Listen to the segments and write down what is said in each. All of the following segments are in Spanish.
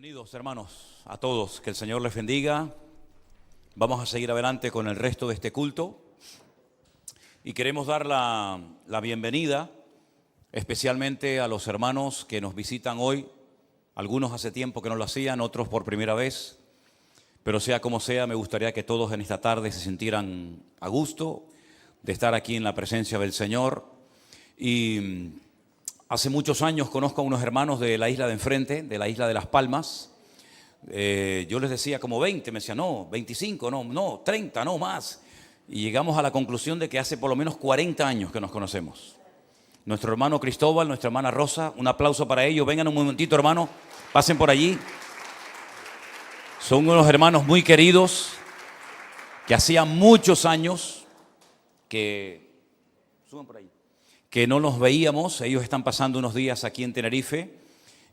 Bienvenidos, hermanos, a todos. Que el Señor les bendiga. Vamos a seguir adelante con el resto de este culto. Y queremos dar la bienvenida especialmente a los hermanos que nos visitan hoy. Algunos hace tiempo que no lo hacían, otros por primera vez. Pero sea como sea, me gustaría que todos en esta tarde se sintieran a gusto de estar aquí en la presencia del Señor. Y hace muchos años conozco a unos hermanos de la isla de enfrente, de la isla de Las Palmas. Yo les decía como 20, me decían no, 25, no, 30, no más. Y llegamos a la conclusión de que hace por lo menos 40 años que nos conocemos. Nuestro hermano Cristóbal, nuestra hermana Rosa, un aplauso para ellos. Vengan un momentito, hermano, pasen por allí. Son unos hermanos muy queridos que hacía muchos años que... Suban por ahí. Que no nos veíamos. Ellos están pasando unos días aquí en Tenerife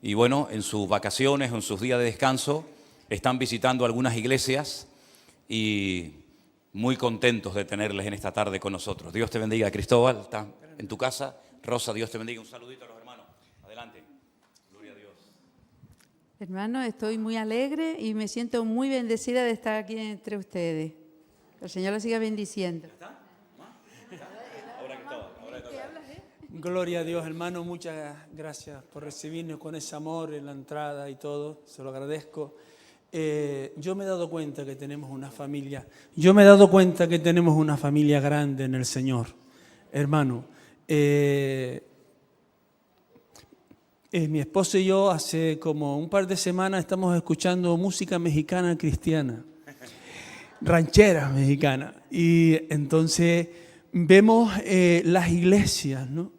y bueno, en sus vacaciones, en sus días de descanso, están visitando algunas iglesias y muy contentos de tenerles en esta tarde con nosotros. Dios te bendiga, Cristóbal, está en tu casa. Rosa, Dios te bendiga. Un saludito a los hermanos. Adelante. Gloria a Dios. Hermano, estoy muy alegre y me siento muy bendecida de estar aquí entre ustedes. Que el Señor los siga bendiciendo. Gloria a Dios, hermano, muchas gracias por recibirnos con ese amor en la entrada y todo, se lo agradezco. Yo me he dado cuenta que tenemos una familia, grande en el Señor, hermano. Mi esposo y yo hace como un par de semanas estamos escuchando música mexicana cristiana, ranchera mexicana, y entonces vemos las iglesias, ¿no?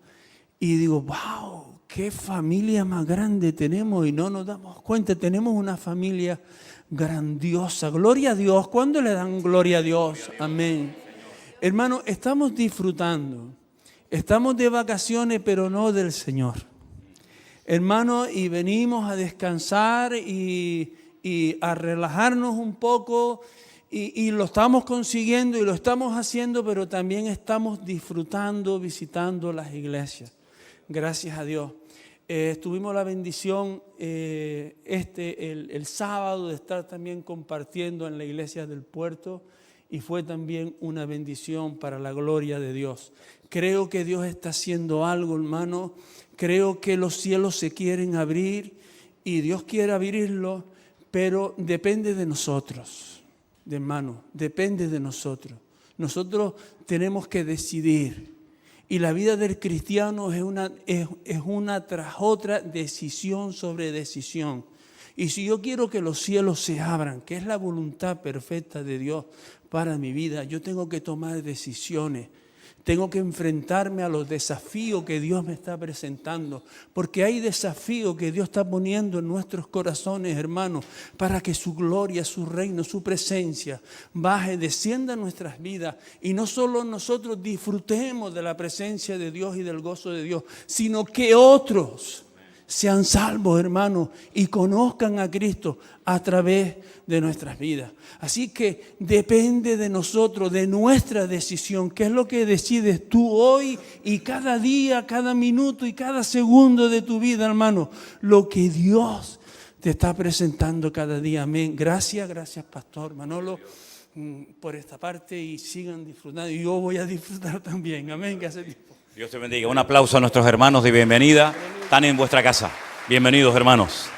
Y digo, wow, qué familia más grande tenemos y no nos damos cuenta. Tenemos una familia grandiosa. Gloria a Dios. ¿Cuándo le dan gloria a Dios? Amén. Hermano, estamos disfrutando. Estamos de vacaciones, pero no del Señor. Hermano, y venimos a descansar y a relajarnos un poco. Y lo estamos consiguiendo y lo estamos haciendo, pero también estamos disfrutando, visitando las iglesias. Gracias a Dios. Tuvimos la bendición el sábado de estar también compartiendo en la iglesia del puerto y fue también una bendición para la gloria de Dios. Creo que Dios está haciendo algo, hermano. Creo que los cielos se quieren abrir y Dios quiere abrirlos, pero depende de nosotros. Hermano, depende de nosotros. Nosotros tenemos que decidir. Y la vida del cristiano es una tras otra decisión sobre decisión. Y si yo quiero que los cielos se abran, que es la voluntad perfecta de Dios para mi vida, yo tengo que tomar decisiones. Tengo que enfrentarme a los desafíos que Dios me está presentando, porque hay desafíos que Dios está poniendo en nuestros corazones, hermanos, para que su gloria, su reino, su presencia baje, descienda en nuestras vidas y no solo nosotros disfrutemos de la presencia de Dios y del gozo de Dios, sino que otros sean salvos, hermanos, y conozcan a Cristo a través de nuestras vidas. Así que depende de nosotros, de nuestra decisión. ¿Qué es lo que decides tú hoy y cada día, cada minuto y cada segundo de tu vida, hermano? Lo que Dios te está presentando cada día. Amén. Gracias, Pastor Manolo, por esta parte y sigan disfrutando. Y yo voy a disfrutar también. Amén. Dios te bendiga. Un aplauso a nuestros hermanos de bienvenida. Están en vuestra casa. Bienvenidos, hermanos.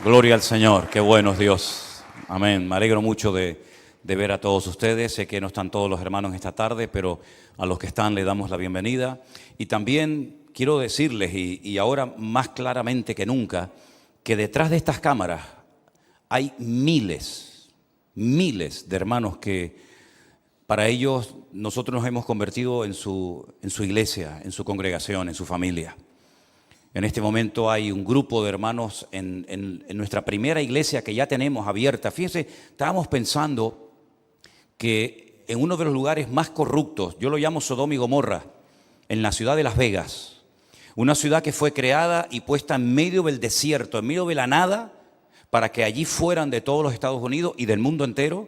Gloria al Señor. Qué bueno es Dios. Amén. Me alegro mucho de ver a todos ustedes. Sé que no están todos los hermanos esta tarde, pero a los que están les damos la bienvenida. Y también quiero decirles, y ahora más claramente que nunca, que detrás de estas cámaras hay miles de hermanos que para ellos nosotros nos hemos convertido en su iglesia, en su congregación, en su familia. En este momento hay un grupo de hermanos en nuestra primera iglesia que ya tenemos abierta. Fíjense, estábamos pensando que en uno de los lugares más corruptos, yo lo llamo Sodoma y Gomorra, en la ciudad de Las Vegas, una ciudad que fue creada y puesta en medio del desierto, en medio de la nada, para que allí fueran de todos los Estados Unidos y del mundo entero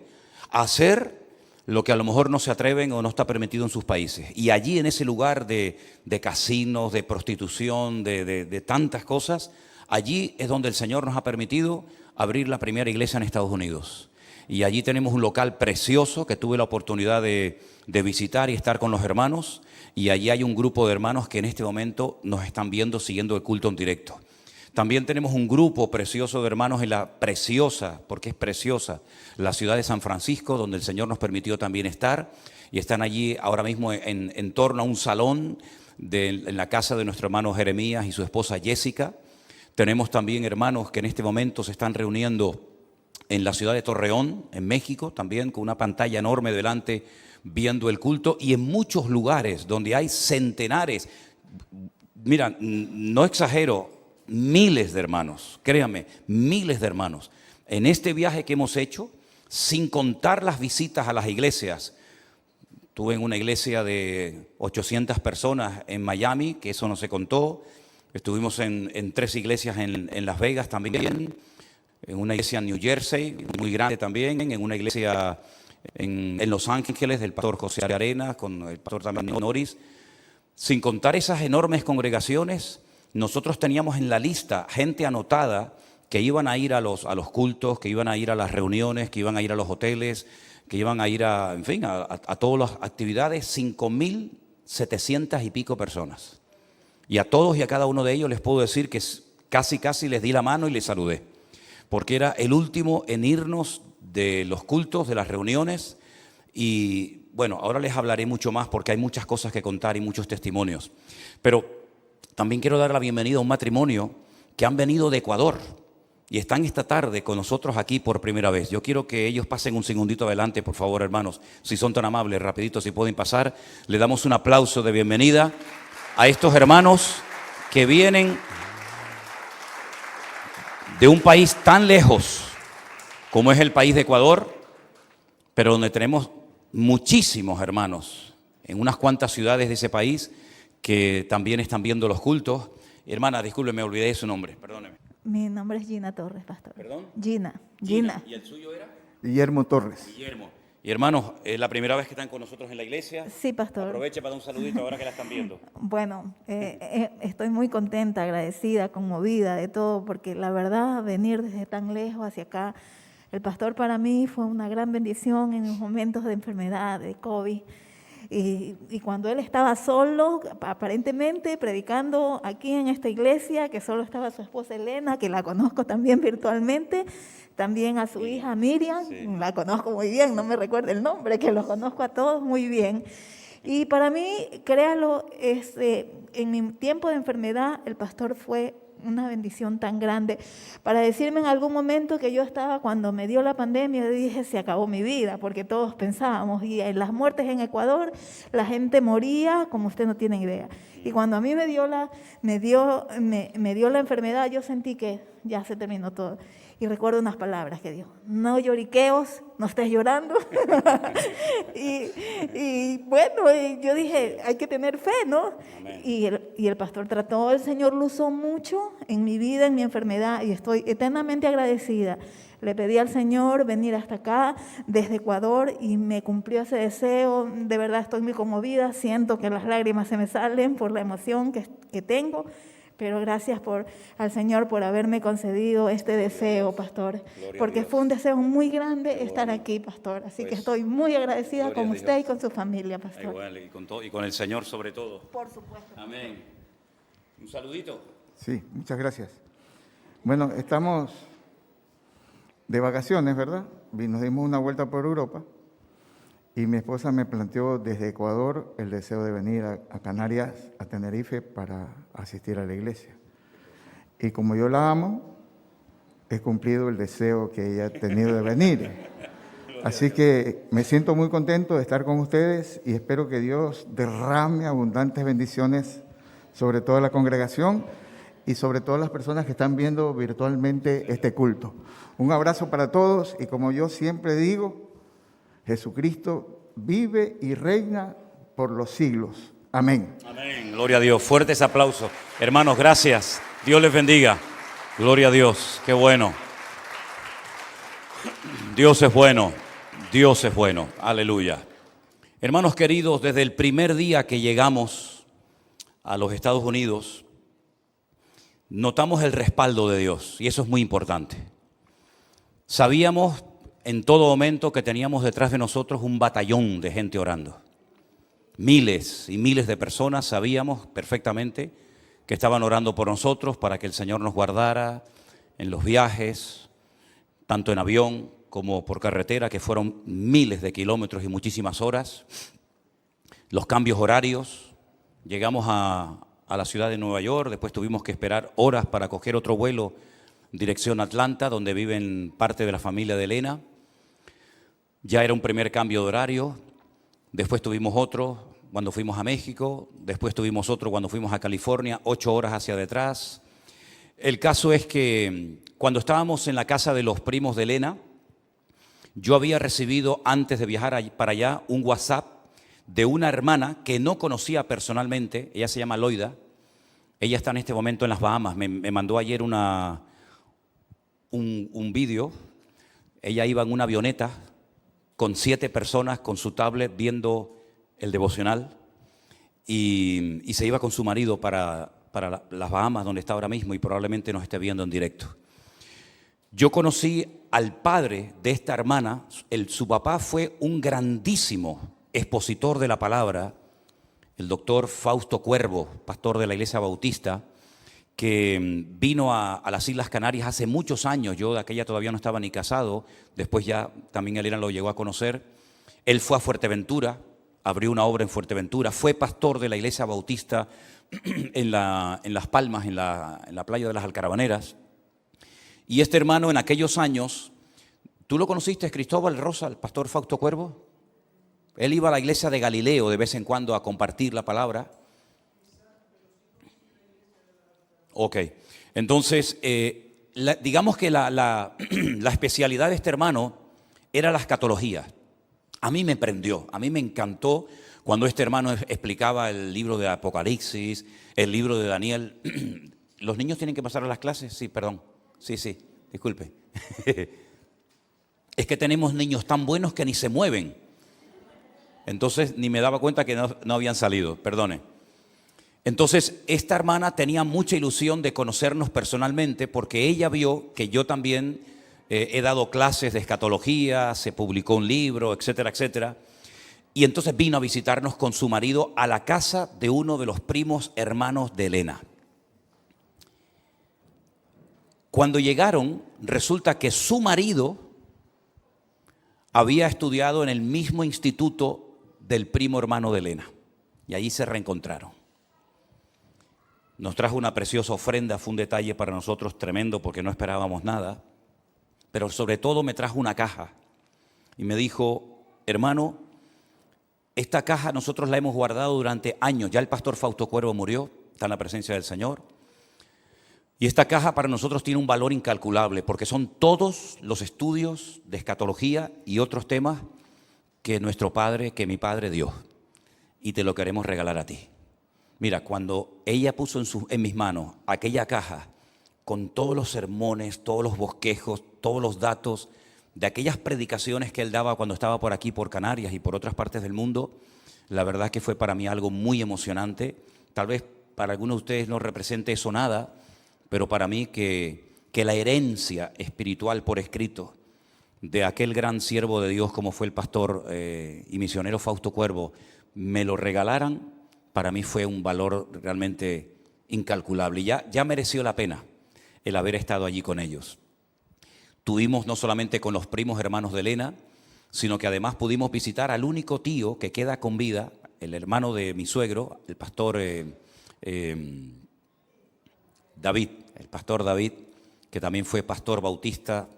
a hacer lo que a lo mejor no se atreven o no está permitido en sus países. Y allí en ese lugar de casinos, de prostitución, de tantas cosas, Allí es donde el Señor nos ha permitido abrir la primera iglesia en Estados Unidos. Y allí tenemos un local precioso que tuve la oportunidad de visitar y estar con los hermanos. Y allí hay un grupo de hermanos que en este momento nos están viendo, siguiendo el culto en directo. También tenemos un grupo precioso de hermanos en la preciosa, porque es preciosa, la ciudad de San Francisco, donde el Señor nos permitió también estar. Y están allí ahora mismo en torno a un salón en la casa de nuestro hermano Jeremías y su esposa Jessica. Tenemos también hermanos que en este momento se están reuniendo en la ciudad de Torreón, en México, también con una pantalla enorme delante viendo el culto, y en muchos lugares donde hay centenares, mira, no exagero, miles de hermanos, créanme, miles de hermanos. En este viaje que hemos hecho, sin contar las visitas a las iglesias, estuve en una iglesia de 800 personas en Miami, que eso no se contó. Estuvimos en 3 iglesias en Las Vegas también, en una iglesia en New Jersey, muy grande también, en una iglesia en Los Ángeles del pastor José Arenas, con el pastor también Norris. Sin contar esas enormes congregaciones, nosotros teníamos en la lista gente anotada que iban a ir a los cultos, que iban a ir a las reuniones, que iban a ir a los hoteles, que iban a ir a todas las actividades, 5,700 y pico personas. Y a todos y a cada uno de ellos les puedo decir que casi les di la mano y les saludé, porque era el último en irnos de los cultos, de las reuniones. Y bueno, ahora les hablaré mucho más porque hay muchas cosas que contar y muchos testimonios. Pero también quiero dar la bienvenida a un matrimonio que han venido de Ecuador y están esta tarde con nosotros aquí por primera vez. Yo quiero que ellos pasen un segundito adelante, por favor, hermanos. Si son tan amables, rapidito, si pueden pasar. Le damos un aplauso de bienvenida a estos hermanos que vienen de un país tan lejos como es el país de Ecuador, pero donde tenemos muchísimos hermanos en unas cuantas ciudades de ese país que también están viendo los cultos. Hermana, disculpe, me olvidé de su nombre, perdóneme. Mi nombre es Gina Torres, pastor. ¿Perdón? Gina. ¿Y el suyo era? Guillermo Torres. Guillermo. Y hermanos, ¿es la primera vez que están con nosotros en la iglesia? Sí, pastor. Aproveche para dar un saludito ahora que la están viendo. Bueno, estoy muy contenta, agradecida, conmovida de todo, porque la verdad, venir desde tan lejos hacia acá, el pastor para mí fue una gran bendición en los momentos de enfermedad, de COVID. Y cuando él estaba solo, aparentemente predicando aquí en esta iglesia, que solo estaba su esposa Elena, que la conozco también virtualmente, también a su hija Miriam, sí, la conozco muy bien, no me recuerdo el nombre, que los conozco a todos muy bien. Y para mí, créalo, en mi tiempo de enfermedad, el pastor fue una bendición tan grande para decirme en algún momento que yo estaba, cuando me dio la pandemia, yo dije, se acabó mi vida, porque todos pensábamos, y en las muertes en Ecuador, la gente moría como usted no tiene idea. Y cuando a mí me dio la enfermedad, yo sentí que ya se terminó todo. Y recuerdo unas palabras que dijo, no lloriqueos, no estés llorando. y bueno, yo dije, hay que tener fe, ¿no? Y el pastor trató, el Señor lo usó mucho en mi vida, en mi enfermedad, y estoy eternamente agradecida. Le pedí al Señor venir hasta acá, desde Ecuador, y me cumplió ese deseo. De verdad estoy muy conmovida, siento que las lágrimas se me salen por la emoción que tengo. Pero gracias al Señor por haberme concedido este deseo, pastor, porque fue un deseo muy grande estar aquí, pastor. Así que estoy muy agradecida con usted y con su familia, pastor. Igual, y con el Señor sobre todo. Por supuesto. Amén. Un saludito. Sí, muchas gracias. Bueno, estamos de vacaciones, ¿verdad? Nos dimos una vuelta por Europa y mi esposa me planteó desde Ecuador el deseo de venir a Canarias, a Tenerife, para asistir a la iglesia. Y como yo la amo, he cumplido el deseo que ella ha tenido de venir. Así que me siento muy contento de estar con ustedes y espero que Dios derrame abundantes bendiciones sobre toda la congregación y sobre todas las personas que están viendo virtualmente este culto. Un abrazo para todos y como yo siempre digo, Jesucristo vive y reina por los siglos. Amén. Amén. Gloria a Dios. Fuertes aplausos. Hermanos, gracias. Dios les bendiga. Gloria a Dios. Qué bueno. Dios es bueno. Dios es bueno. Aleluya. Hermanos queridos, desde el primer día que llegamos a los Estados Unidos, notamos el respaldo de Dios y eso es muy importante. Sabíamos en todo momento que teníamos detrás de nosotros un batallón de gente orando. Miles y miles de personas sabíamos perfectamente que estaban orando por nosotros para que el Señor nos guardara en los viajes, tanto en avión como por carretera, que fueron miles de kilómetros y muchísimas horas. Los cambios horarios, llegamos a la ciudad de Nueva York, después tuvimos que esperar horas para coger otro vuelo dirección Atlanta, donde viven parte de la familia de Elena. Ya era un primer cambio de horario, después tuvimos otro cuando fuimos a México, después tuvimos otro cuando fuimos a California, 8 horas hacia detrás. El caso es que cuando estábamos en la casa de los primos de Elena, yo había recibido antes de viajar para allá un WhatsApp de una hermana que no conocía personalmente, ella se llama Loida, ella está en este momento en las Bahamas, me mandó ayer un vídeo, ella iba en una avioneta con 7 personas con su tablet viendo el devocional y se iba con su marido para las Bahamas, donde está ahora mismo y probablemente nos esté viendo en directo. Yo conocí al padre de esta hermana, su papá fue un grandísimo expositor de la palabra, el doctor Fausto Cuervo, pastor de la Iglesia Bautista, que vino a las Islas Canarias hace muchos años. Yo de aquella todavía no estaba ni casado, después ya también Elena lo llegó a conocer. Él fue a Fuerteventura, abrió una obra en Fuerteventura, fue pastor de la Iglesia Bautista en Las Palmas, en la playa de las Alcarabaneras. Y este hermano en aquellos años, ¿tú lo conociste, Cristóbal Rosa, el pastor Fausto Cuervo? Él iba a la iglesia de Galileo de vez en cuando a compartir la palabra. Ok, entonces, digamos que la especialidad de este hermano era la escatología. A mí me prendió, a mí me encantó cuando este hermano explicaba el libro de Apocalipsis, el libro de Daniel. ¿Los niños tienen que pasar a las clases? Sí, perdón. Sí, disculpe. Es que tenemos niños tan buenos que ni se mueven. Entonces ni me daba cuenta que no habían salido, perdone. Entonces esta hermana tenía mucha ilusión de conocernos personalmente porque ella vio que yo también he dado clases de escatología, se publicó un libro, etcétera, etcétera. Y entonces vino a visitarnos con su marido a la casa de uno de los primos hermanos de Elena. Cuando llegaron, resulta que su marido había estudiado en el mismo instituto del primo hermano de Elena. Y allí se reencontraron. Nos trajo una preciosa ofrenda, fue un detalle para nosotros tremendo porque no esperábamos nada. Pero sobre todo me trajo una caja y me dijo, hermano, esta caja nosotros la hemos guardado durante años. Ya el pastor Fausto Cuervo murió, está en la presencia del Señor. Y esta caja para nosotros tiene un valor incalculable porque son todos los estudios de escatología y otros temas que que mi padre dio. Y te lo queremos regalar a ti. Mira, cuando ella puso en mis manos aquella caja con todos los sermones, todos los bosquejos, todos los datos de aquellas predicaciones que él daba cuando estaba por aquí, por Canarias y por otras partes del mundo, la verdad que fue para mí algo muy emocionante. Tal vez para algunos de ustedes no represente eso nada, pero para mí que la herencia espiritual por escrito de aquel gran siervo de Dios como fue el pastor y misionero Fausto Cuervo, me lo regalaran, para mí fue un valor realmente incalculable. Y ya mereció la pena el haber estado allí con ellos. Tuvimos no solamente con los primos hermanos de Elena, sino que además pudimos visitar al único tío que queda con vida, el hermano de mi suegro, el pastor David, el pastor David, que también fue pastor bautista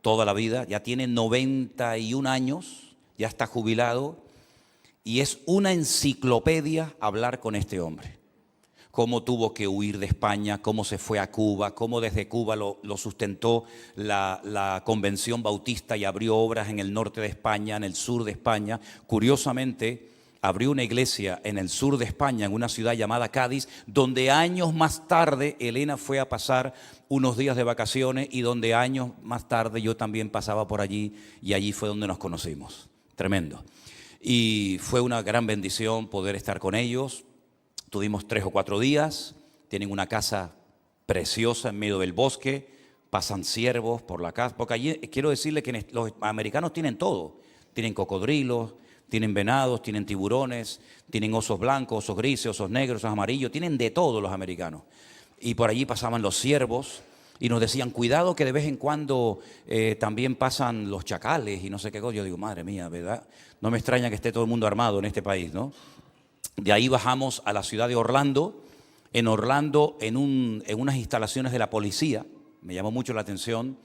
toda la vida, ya tiene 91 años, ya está jubilado, y es una enciclopedia hablar con este hombre. Cómo tuvo que huir de España, cómo se fue a Cuba, cómo desde Cuba lo sustentó la Convención Bautista y abrió obras en el norte de España, en el sur de España. Curiosamente, abrió una iglesia en el sur de España, en una ciudad llamada Cádiz, donde años más tarde Elena fue a pasar unos días de vacaciones y donde años más tarde yo también pasaba por allí y allí fue donde nos conocimos. Tremendo. Y fue una gran bendición poder estar con ellos. Tuvimos 3 o 4 días, tienen una casa preciosa en medio del bosque, pasan ciervos por la casa, porque allí quiero decirle que los americanos tienen todo, tienen cocodrilos, tienen venados, tienen tiburones, tienen osos blancos, osos grises, osos negros, osos amarillos, tienen de todo los americanos. Y por allí pasaban los ciervos y nos decían, cuidado que de vez en cuando también pasan los chacales y no sé qué cosa. Yo digo, madre mía, ¿verdad? No me extraña que esté todo el mundo armado en este país, ¿no? De ahí bajamos a la ciudad de Orlando. En Orlando, en unas instalaciones de la policía, me llamó mucho la atención.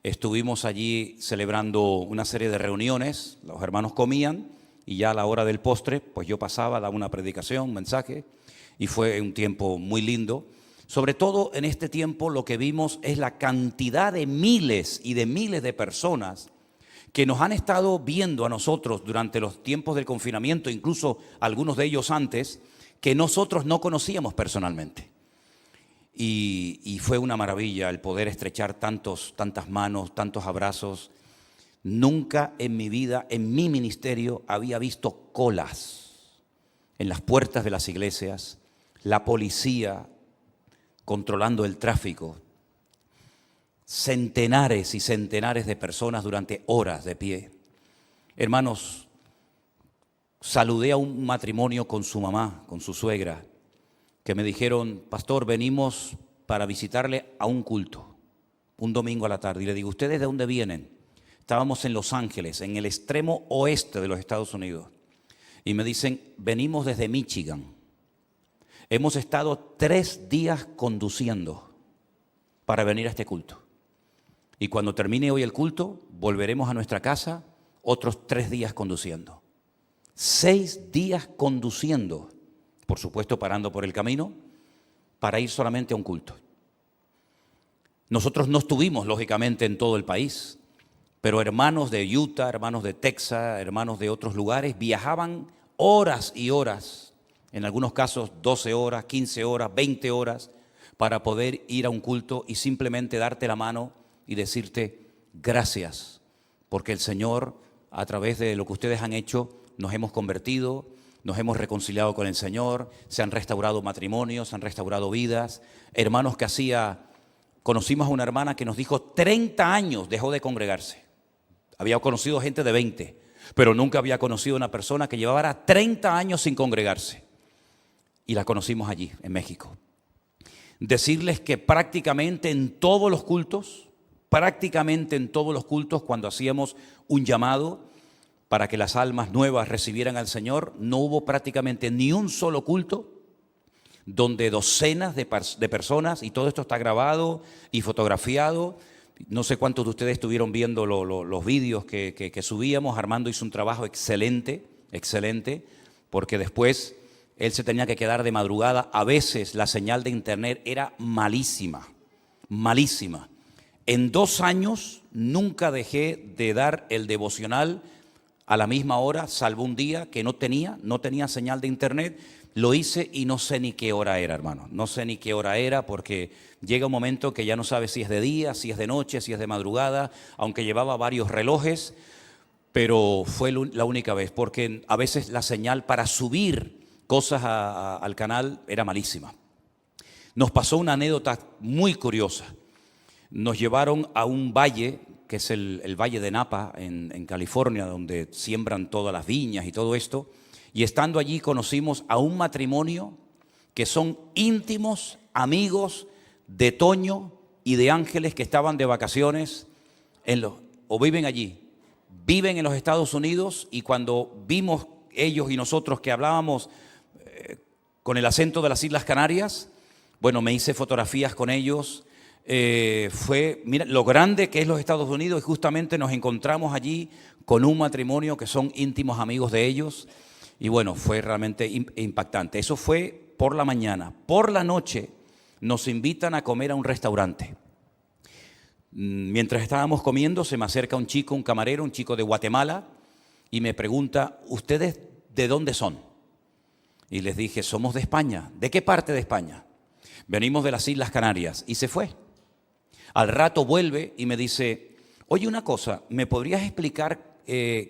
Estuvimos allí celebrando una serie de reuniones, los hermanos comían y ya a la hora del postre, pues yo pasaba, daba una predicación, un mensaje, y fue un tiempo muy lindo. Sobre todo en este tiempo lo que vimos es la cantidad de miles y de miles de personas que nos han estado viendo a nosotros durante los tiempos del confinamiento, incluso algunos de ellos antes, que nosotros no conocíamos personalmente. Y fue una maravilla el poder estrechar tantas manos, tantos abrazos. Nunca en mi vida, en mi ministerio, había visto colas en las puertas de las iglesias, la policía controlando el tráfico, centenares y centenares de personas durante horas de pie. Hermanos, saludé a un matrimonio con su mamá, con su suegra, que me dijeron, pastor, venimos para visitarle a un culto, un domingo a la tarde. Y le digo, ¿ustedes de dónde vienen? Estábamos en Los Ángeles, en el extremo oeste de los Estados Unidos. Y me dicen, venimos desde Michigan. Hemos estado 3 días conduciendo para venir a este culto. Y cuando termine hoy el culto, volveremos a nuestra casa otros 3 días conduciendo. 6 días conduciendo, por supuesto parando por el camino, para ir solamente a un culto. Nosotros no estuvimos, lógicamente, en todo el país, pero hermanos de Utah, hermanos de Texas, hermanos de otros lugares, viajaban horas y horas, en algunos casos 12 horas, 15 horas, 20 horas, para poder ir a un culto y simplemente darte la mano y decirte gracias, porque el Señor, a través de lo que ustedes han hecho, nos hemos convertido, nos hemos reconciliado con el Señor, se han restaurado matrimonios, se han restaurado vidas. Hermanos conocimos a una hermana que nos dijo 30 años dejó de congregarse. Había conocido gente de 20, pero nunca había conocido a una persona que llevara 30 años sin congregarse. Y la conocimos allí, en México. Decirles que prácticamente en todos los cultos, cuando hacíamos un llamado para que las almas nuevas recibieran al Señor, no hubo prácticamente ni un solo culto donde docenas de personas, y todo esto está grabado y fotografiado. No sé cuántos de ustedes estuvieron viendo los vídeos que subíamos. Armando hizo un trabajo excelente, porque después él se tenía que quedar de madrugada. A veces la señal de internet era malísima. En 2 años nunca dejé de dar el devocional a la misma hora, salvo un día que no tenía señal de internet. Lo hice y no sé ni qué hora era, hermano. No sé ni qué hora era, porque llega un momento que ya no sabes si es de día, si es de noche, si es de madrugada, aunque llevaba varios relojes, pero fue la única vez, porque a veces la señal para subir cosas al canal era malísima. Nos pasó una anécdota muy curiosa. Nos llevaron a un valle, que es el Valle de Napa, en California, donde siembran todas las viñas y todo esto. Y estando allí conocimos a un matrimonio que son íntimos amigos de Toño y de Ángeles, que estaban de vacaciones o viven allí. Viven en los Estados Unidos, y cuando vimos ellos y nosotros que hablábamos con el acento de las Islas Canarias, bueno, me hice fotografías con ellos. Mira lo grande que es los Estados Unidos, y justamente nos encontramos allí con un matrimonio que son íntimos amigos de ellos. Y bueno, fue realmente impactante. Eso fue por la mañana. Por la noche nos invitan a comer a un restaurante. Mientras estábamos comiendo, se me acerca un chico, un camarero, un chico de Guatemala, y me pregunta, ¿ustedes de dónde son? Y les dije, somos de España. ¿De qué parte de España? Venimos de las Islas Canarias. Y se fue. Al rato vuelve y me dice, oye, una cosa, ¿me podrías explicar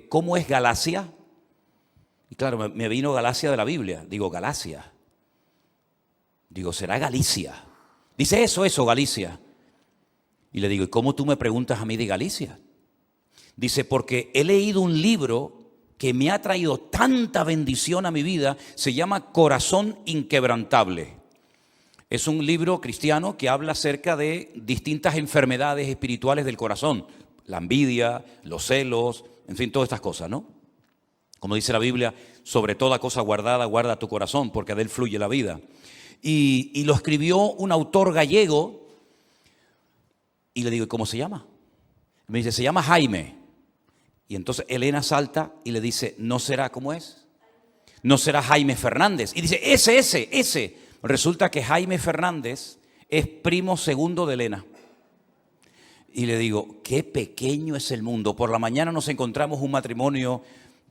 cómo es Galacia? Y claro, me vino Galacia de la Biblia. Digo, Galacia. Digo, será Galicia. Dice, eso, Galicia. Y le digo, ¿y cómo tú me preguntas a mí de Galicia? Dice, porque he leído un libro que me ha traído tanta bendición a mi vida, se llama Corazón Inquebrantable. Es un libro cristiano que habla acerca de distintas enfermedades espirituales del corazón. La envidia, los celos, en fin, todas estas cosas, ¿no? Como dice la Biblia, sobre toda cosa guardada, guarda tu corazón, porque de él fluye la vida. Y lo escribió un autor gallego. Y le digo, ¿y cómo se llama? Me dice, se llama Jaime. Y entonces Elena salta y le dice, ¿no será cómo es? ¿No será Jaime Fernández? Y dice, ese. Resulta que Jaime Fernández es primo segundo de Elena. Y le digo, qué pequeño es el mundo. Por la mañana nos encontramos un matrimonio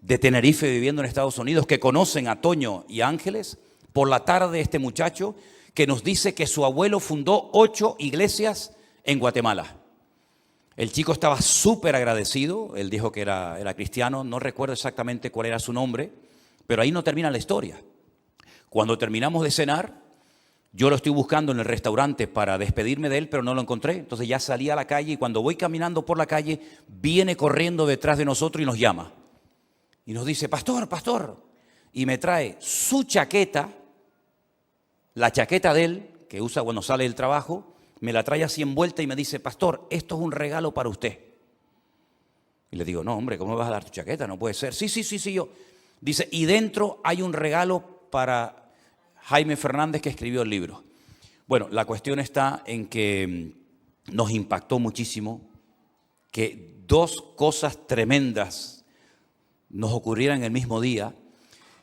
de Tenerife viviendo en Estados Unidos que conocen a Toño y Ángeles. Por la tarde este muchacho que nos dice que su abuelo fundó 8 iglesias en Guatemala. El chico estaba súper agradecido, él dijo que era cristiano, no recuerdo exactamente cuál era su nombre, pero ahí no termina la historia. Cuando terminamos de cenar, yo lo estoy buscando en el restaurante para despedirme de él, pero no lo encontré. Entonces ya salí a la calle y cuando voy caminando por la calle, viene corriendo detrás de nosotros y nos llama. Y nos dice, pastor, y me trae su chaqueta, la chaqueta de él, que usa cuando sale del trabajo, me la trae así envuelta y me dice, pastor, esto es un regalo para usted. Y le digo, no, hombre, ¿cómo me vas a dar tu chaqueta? No puede ser. Sí, yo. Dice, y dentro hay un regalo para Jaime Fernández que escribió el libro. Bueno, la cuestión está en que nos impactó muchísimo que 2 cosas tremendas nos ocurrieran el mismo día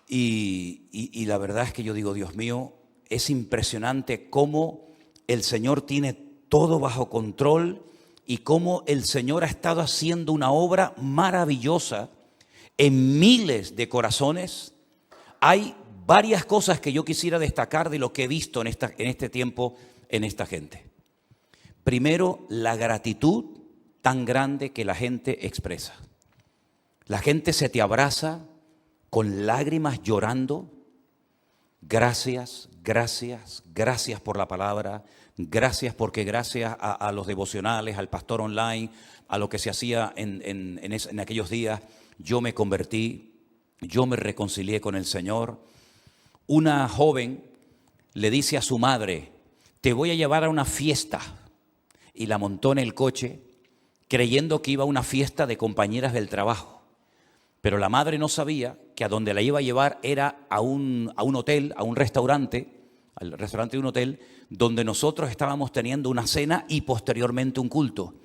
y la verdad es que yo digo, Dios mío, es impresionante cómo el Señor tiene todo bajo control y cómo el Señor ha estado haciendo una obra maravillosa en miles de corazones. Hay varias cosas que yo quisiera destacar de lo que he visto en este tiempo en esta gente. Primero, la gratitud tan grande que la gente expresa. La gente se te abraza con lágrimas llorando. Gracias por la palabra, gracias porque gracias a los devocionales, al pastor online, a lo que se hacía en aquellos días, yo me convertí, yo me reconcilié con el Señor. Una joven le dice a su madre, te voy a llevar a una fiesta, y la montó en el coche creyendo que iba a una fiesta de compañeras del trabajo. Pero la madre no sabía que a donde la iba a llevar era a un hotel, a un restaurante, al restaurante de un hotel, donde nosotros estábamos teniendo una cena y posteriormente un culto.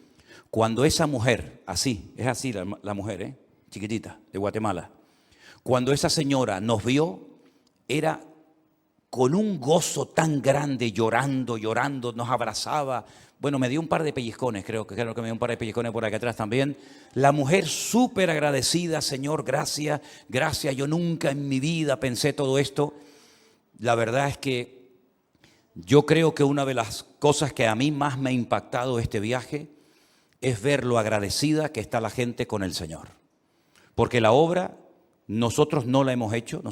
Cuando esa mujer, es así la mujer, chiquitita, de Guatemala, cuando esa señora nos vio, era con un gozo tan grande, llorando, nos abrazaba. Bueno, me dio un par de pellizcones, creo que me dio un par de pellizcones por acá atrás también. La mujer súper agradecida, Señor, gracias, yo nunca en mi vida pensé todo esto. La verdad es que yo creo que una de las cosas que a mí más me ha impactado este viaje es ver lo agradecida que está la gente con el Señor. Porque la obra nosotros no la hemos hecho,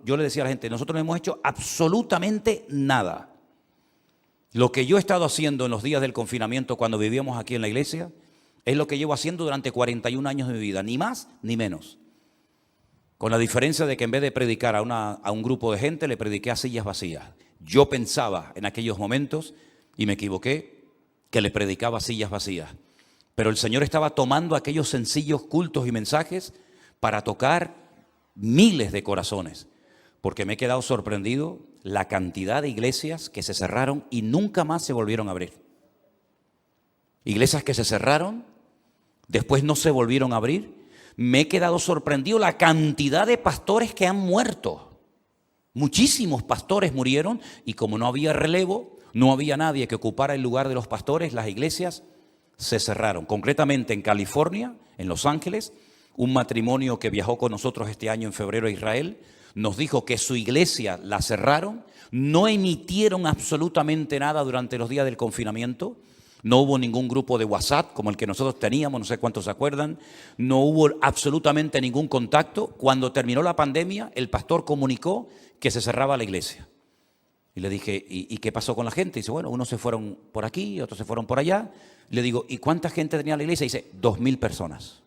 yo le decía a la gente, nosotros no hemos hecho absolutamente nada. Lo que yo he estado haciendo en los días del confinamiento cuando vivíamos aquí en la iglesia es lo que llevo haciendo durante 41 años de mi vida, ni más ni menos. Con la diferencia de que en vez de predicar a un grupo de gente, le prediqué a sillas vacías. Yo pensaba en aquellos momentos, y me equivoqué, que le predicaba a sillas vacías. Pero el Señor estaba tomando aquellos sencillos cultos y mensajes para tocar miles de corazones. Porque me he quedado sorprendido la cantidad de iglesias que se cerraron y nunca más se volvieron a abrir. Iglesias que se cerraron, después no se volvieron a abrir. Me he quedado sorprendido la cantidad de pastores que han muerto. Muchísimos pastores murieron y como no había relevo, no había nadie que ocupara el lugar de los pastores, las iglesias se cerraron. Concretamente en California, en Los Ángeles, un matrimonio que viajó con nosotros este año en febrero a Israel, nos dijo que su iglesia la cerraron, no emitieron absolutamente nada durante los días del confinamiento, no hubo ningún grupo de WhatsApp como el que nosotros teníamos, no sé cuántos se acuerdan, no hubo absolutamente ningún contacto. Cuando terminó la pandemia, el pastor comunicó que se cerraba la iglesia. Y le dije, ¿y qué pasó con la gente? Dice, bueno, unos se fueron por aquí, otros se fueron por allá. Le digo, ¿y cuánta gente tenía la iglesia? Dice, 2.000 personas.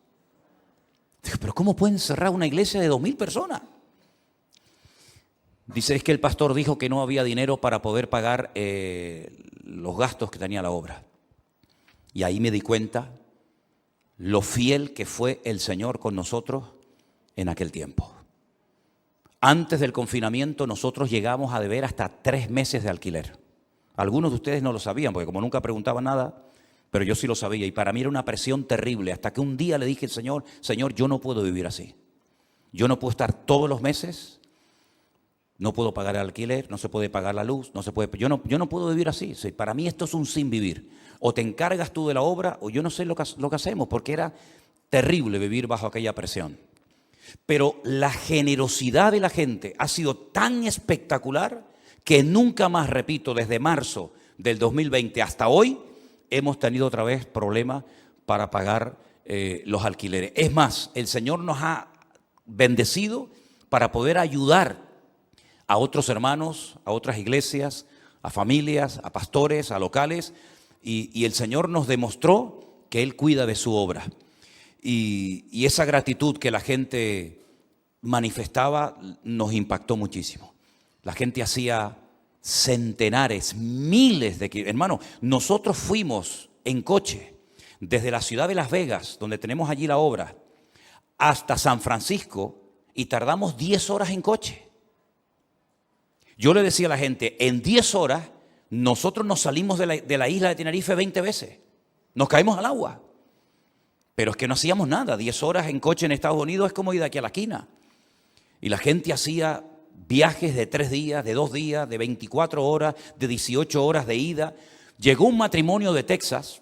Digo, ¿pero cómo pueden cerrar una iglesia de 2.000 personas? Dice, es que el pastor dijo que no había dinero para poder pagar los gastos que tenía la obra. Y ahí me di cuenta lo fiel que fue el Señor con nosotros en aquel tiempo. Antes del confinamiento nosotros llegamos a deber hasta 3 meses de alquiler. Algunos de ustedes no lo sabían, porque como nunca preguntaban nada, pero yo sí lo sabía. Y para mí era una presión terrible, hasta que un día le dije al Señor, Señor, yo no puedo vivir así. Yo no puedo estar todos los meses, no puedo pagar el alquiler, no se puede pagar la luz, no se puede, yo no puedo vivir así. Para mí esto es un sin vivir. O te encargas tú de la obra, o yo no sé lo que hacemos, porque era terrible vivir bajo aquella presión. Pero la generosidad de la gente ha sido tan espectacular que nunca más, repito, desde marzo del 2020 hasta hoy, hemos tenido otra vez problemas para pagar los alquileres. Es más, el Señor nos ha bendecido para poder ayudar a otros hermanos, a otras iglesias, a familias, a pastores, a locales, y el Señor nos demostró que Él cuida de su obra. Y esa gratitud que la gente manifestaba nos impactó muchísimo. La gente hacía centenares, miles de kilómetros. Hermano, nosotros fuimos en coche desde la ciudad de Las Vegas, donde tenemos allí la obra, hasta San Francisco y tardamos 10 horas en coche. Yo le decía a la gente, en 10 horas nosotros nos salimos de la isla de Tenerife 20 veces. Nos caímos al agua. Pero es que no hacíamos nada. 10 horas en coche en Estados Unidos es como ir de aquí a la esquina. Y la gente hacía viajes de 3 días, de 2 días, de 24 horas, de 18 horas de ida. Llegó un matrimonio de Texas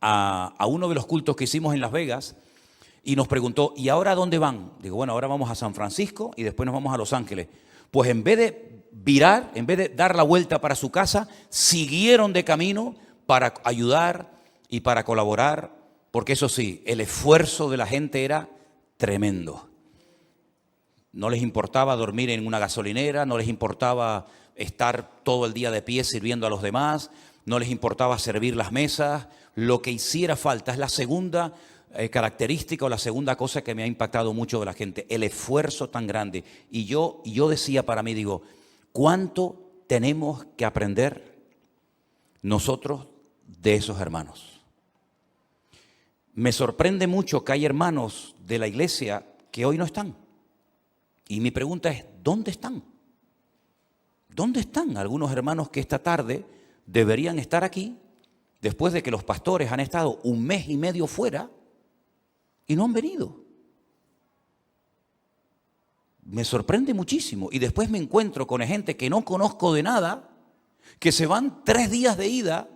a uno de los cultos que hicimos en Las Vegas y nos preguntó, ¿y ahora dónde van? Digo, bueno, ahora vamos a San Francisco y después nos vamos a Los Ángeles. Pues en vez de virar, en vez de dar la vuelta para su casa, siguieron de camino para ayudar y para colaborar, porque eso sí, el esfuerzo de la gente era tremendo. No les importaba dormir en una gasolinera, no les importaba estar todo el día de pie sirviendo a los demás, no les importaba servir las mesas, lo que hiciera falta. Es la segunda característica o la segunda cosa que me ha impactado mucho de la gente, el esfuerzo tan grande. Y yo decía para mí, digo, ¿cuánto tenemos que aprender nosotros de esos hermanos? Me sorprende mucho que hay hermanos de la iglesia que hoy no están. Y mi pregunta es, ¿dónde están? ¿Dónde están algunos hermanos que esta tarde deberían estar aquí después de que los pastores han estado 1 mes y medio fuera y no han venido? Me sorprende muchísimo. Y después me encuentro con gente que no conozco de nada, que se van 3 días de ida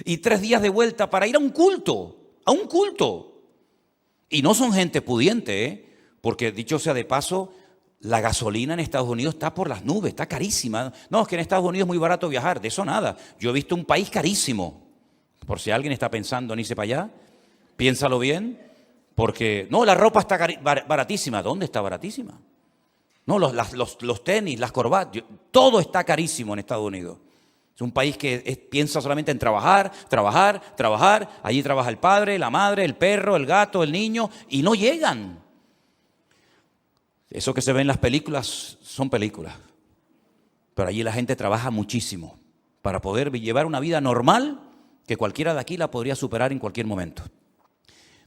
y 3 días de vuelta para ir a un culto. A un culto. Y no son gente pudiente, porque dicho sea de paso, la gasolina en Estados Unidos está por las nubes, está carísima. No, es que en Estados Unidos es muy barato viajar, de eso nada. Yo he visto un país carísimo. Por si alguien está pensando en irse para allá, piénsalo bien, porque no, la ropa está baratísima. ¿Dónde está baratísima? No, los tenis, las corbatas, todo está carísimo en Estados Unidos. Es un país que piensa solamente en trabajar, trabajar, trabajar. Allí trabaja el padre, la madre, el perro, el gato, el niño, y no llegan. Eso que se ve en las películas son películas. Pero allí la gente trabaja muchísimo para poder llevar una vida normal que cualquiera de aquí la podría superar en cualquier momento.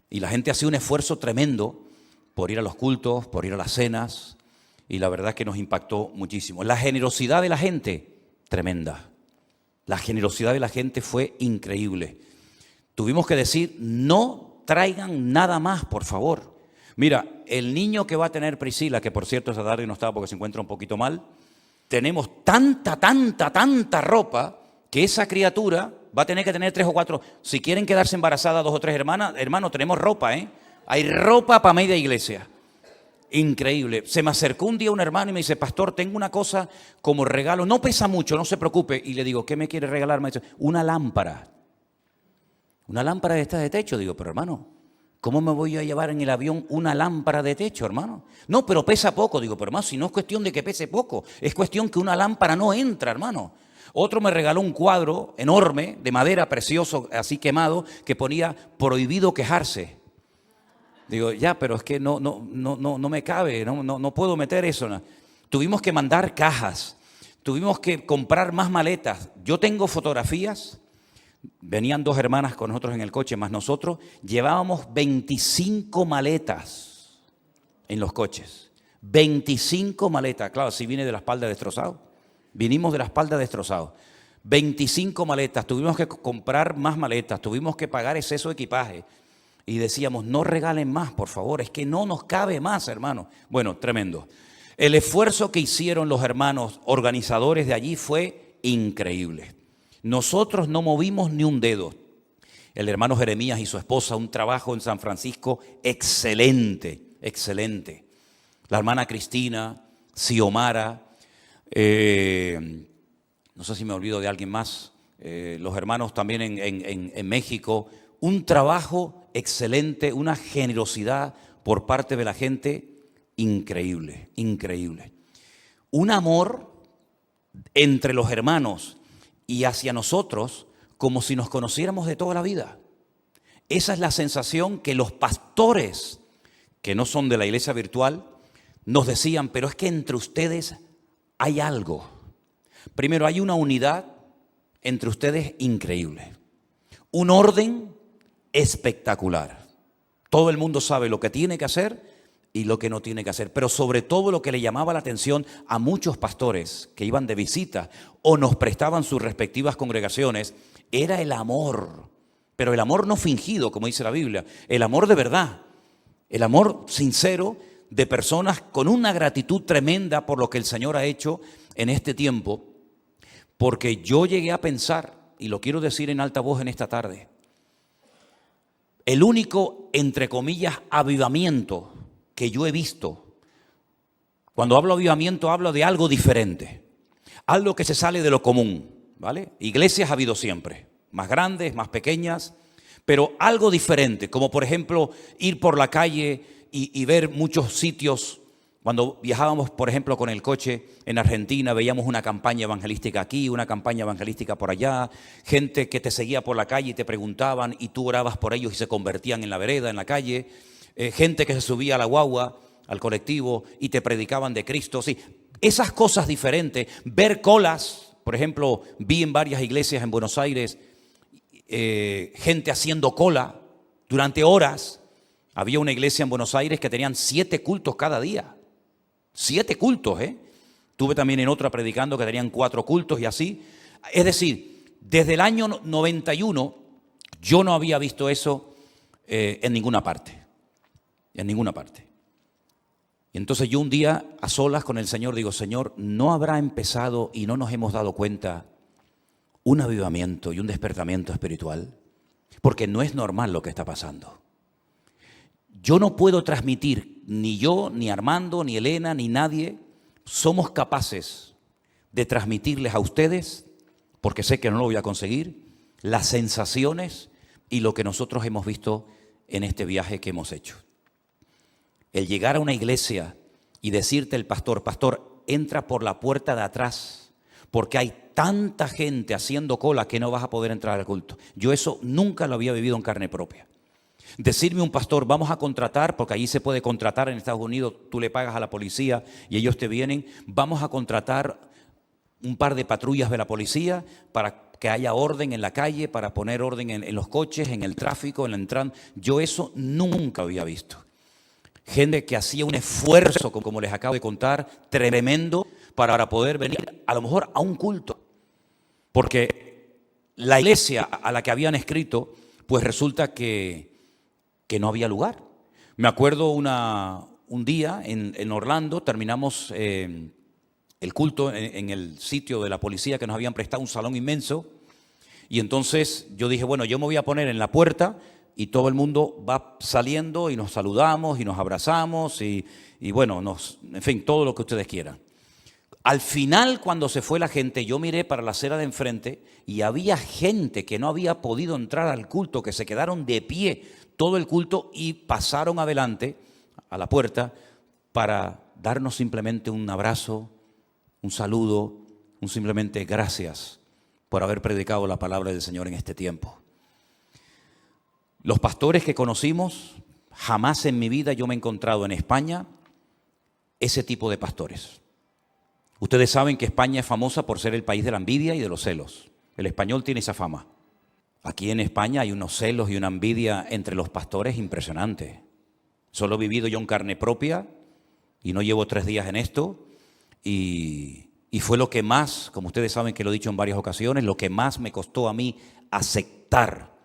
Y la gente hace un esfuerzo tremendo por ir a los cultos, por ir a las cenas, y la verdad es que nos impactó muchísimo. La generosidad de la gente, tremenda. La generosidad de la gente fue increíble. Tuvimos que decir, no traigan nada más, por favor. Mira, el niño que va a tener Priscila, que por cierto esta tarde no estaba porque se encuentra un poquito mal, tenemos tanta ropa que esa criatura va a tener que tener 3 o 4. Si quieren quedarse embarazadas 2 o 3 hermanas, hermano, tenemos ropa, Hay ropa para media iglesia. Increíble. Se me acercó un día un hermano y me dice, pastor, tengo una cosa como regalo, no pesa mucho, no se preocupe. Y le digo, ¿qué me quiere regalar? Me dice, una lámpara. Una lámpara de esta de techo. Digo, pero hermano, ¿Cómo me voy a llevar en el avión una lámpara de techo, hermano? No, pero pesa poco. Digo, pero hermano, si no es cuestión de que pese poco, es cuestión que una lámpara no entra, hermano. Otro me regaló un cuadro enorme, de madera, precioso, así quemado, que ponía prohibido quejarse. Digo, ya, pero es que no me cabe, no puedo meter eso. No. Tuvimos que mandar cajas, tuvimos que comprar más maletas. Yo tengo fotografías. Venían 2 hermanas con nosotros en el coche, más nosotros. Llevábamos 25 maletas en los coches. 25 maletas. Claro, si viene de la espalda destrozado. Vinimos de la espalda destrozado. 25 maletas. Tuvimos que comprar más maletas. Tuvimos que pagar exceso de equipaje. Y decíamos, no regalen más, por favor. Es que no nos cabe más, hermano. Bueno, tremendo. El esfuerzo que hicieron los hermanos organizadores de allí fue increíble. Nosotros no movimos ni un dedo. El hermano Jeremías y su esposa, un trabajo en San Francisco excelente, excelente. La hermana Cristina, Xiomara, no sé si me olvido de alguien más, los hermanos también en México. Un trabajo excelente, una generosidad por parte de la gente increíble, increíble. Un amor entre los hermanos y hacia nosotros como si nos conociéramos de toda la vida. Esa es la sensación que los pastores, que no son de la iglesia virtual, nos decían, pero es que entre ustedes hay algo. Primero, hay una unidad entre ustedes increíble. Un orden espectacular. Todo el mundo sabe lo que tiene que hacer y lo que no tiene que hacer. Pero sobre todo lo que le llamaba la atención a muchos pastores que iban de visita o nos prestaban sus respectivas congregaciones, era el amor. Pero el amor no fingido, como dice la Biblia, el amor de verdad, el amor sincero de personas con una gratitud tremenda por lo que el Señor ha hecho en este tiempo. Porque yo llegué a pensar, y lo quiero decir en alta voz en esta tarde, el único, entre comillas, avivamiento que yo he visto, cuando hablo de avivamiento hablo de algo diferente, algo que se sale de lo común, ¿vale? Iglesias ha habido siempre, más grandes, más pequeñas, pero algo diferente, como por ejemplo ir por la calle y ver muchos sitios. Cuando viajábamos, por ejemplo, con el coche en Argentina, veíamos una campaña evangelística aquí, una campaña evangelística por allá, gente que te seguía por la calle y te preguntaban y tú orabas por ellos y se convertían en la vereda, en la calle. Gente que se subía a la guagua, al colectivo y te predicaban de Cristo. Sí, esas cosas diferentes, ver colas, por ejemplo, vi en varias iglesias en Buenos Aires gente haciendo cola durante horas. Había una iglesia en Buenos Aires que tenían 7 cultos cada día. 7 cultos, Tuve también en otra predicando que tenían 4 cultos y así. Es decir, desde el año 91 yo no había visto eso en ninguna parte. En ninguna parte. Y entonces yo un día a solas con el Señor digo, Señor, ¿no habrá empezado y no nos hemos dado cuenta un avivamiento y un despertamiento espiritual? Porque no es normal lo que está pasando. Yo no puedo transmitir, ni yo, ni Armando, ni Elena, ni nadie, somos capaces de transmitirles a ustedes, porque sé que no lo voy a conseguir, las sensaciones y lo que nosotros hemos visto en este viaje que hemos hecho. El llegar a una iglesia y decirte el pastor, entra por la puerta de atrás, porque hay tanta gente haciendo cola que no vas a poder entrar al culto. Yo eso nunca lo había vivido en carne propia. Decirme un pastor, vamos a contratar, porque allí se puede contratar en Estados Unidos, tú le pagas a la policía y ellos te vienen, vamos a contratar un par de patrullas de la policía para que haya orden en la calle, para poner orden en los coches, en el tráfico, en la entrada. Yo eso nunca había visto. Gente que hacía un esfuerzo, como les acabo de contar, tremendo, para poder venir a lo mejor a un culto. Porque la iglesia a la que habían escrito, pues resulta que no había lugar. Me acuerdo un día en Orlando, terminamos el culto en el sitio de la policía que nos habían prestado, un salón inmenso, y entonces yo dije, bueno, yo me voy a poner en la puerta y todo el mundo va saliendo y nos saludamos y nos abrazamos y bueno, en fin, todo lo que ustedes quieran. Al final, cuando se fue la gente, yo miré para la acera de enfrente y había gente que no había podido entrar al culto, que se quedaron de pie todo el culto y pasaron adelante a la puerta para darnos simplemente un abrazo, un saludo, un simplemente gracias por haber predicado la palabra del Señor en este tiempo. Los pastores que conocimos, jamás en mi vida yo me he encontrado en España ese tipo de pastores. Ustedes saben que España es famosa por ser el país de la envidia y de los celos. El español tiene esa fama. Aquí en España hay unos celos y una envidia entre los pastores impresionantes. Solo he vivido yo en carne propia y no llevo 3 días en esto y fue lo que más, como ustedes saben que lo he dicho en varias ocasiones, lo que más me costó a mí aceptar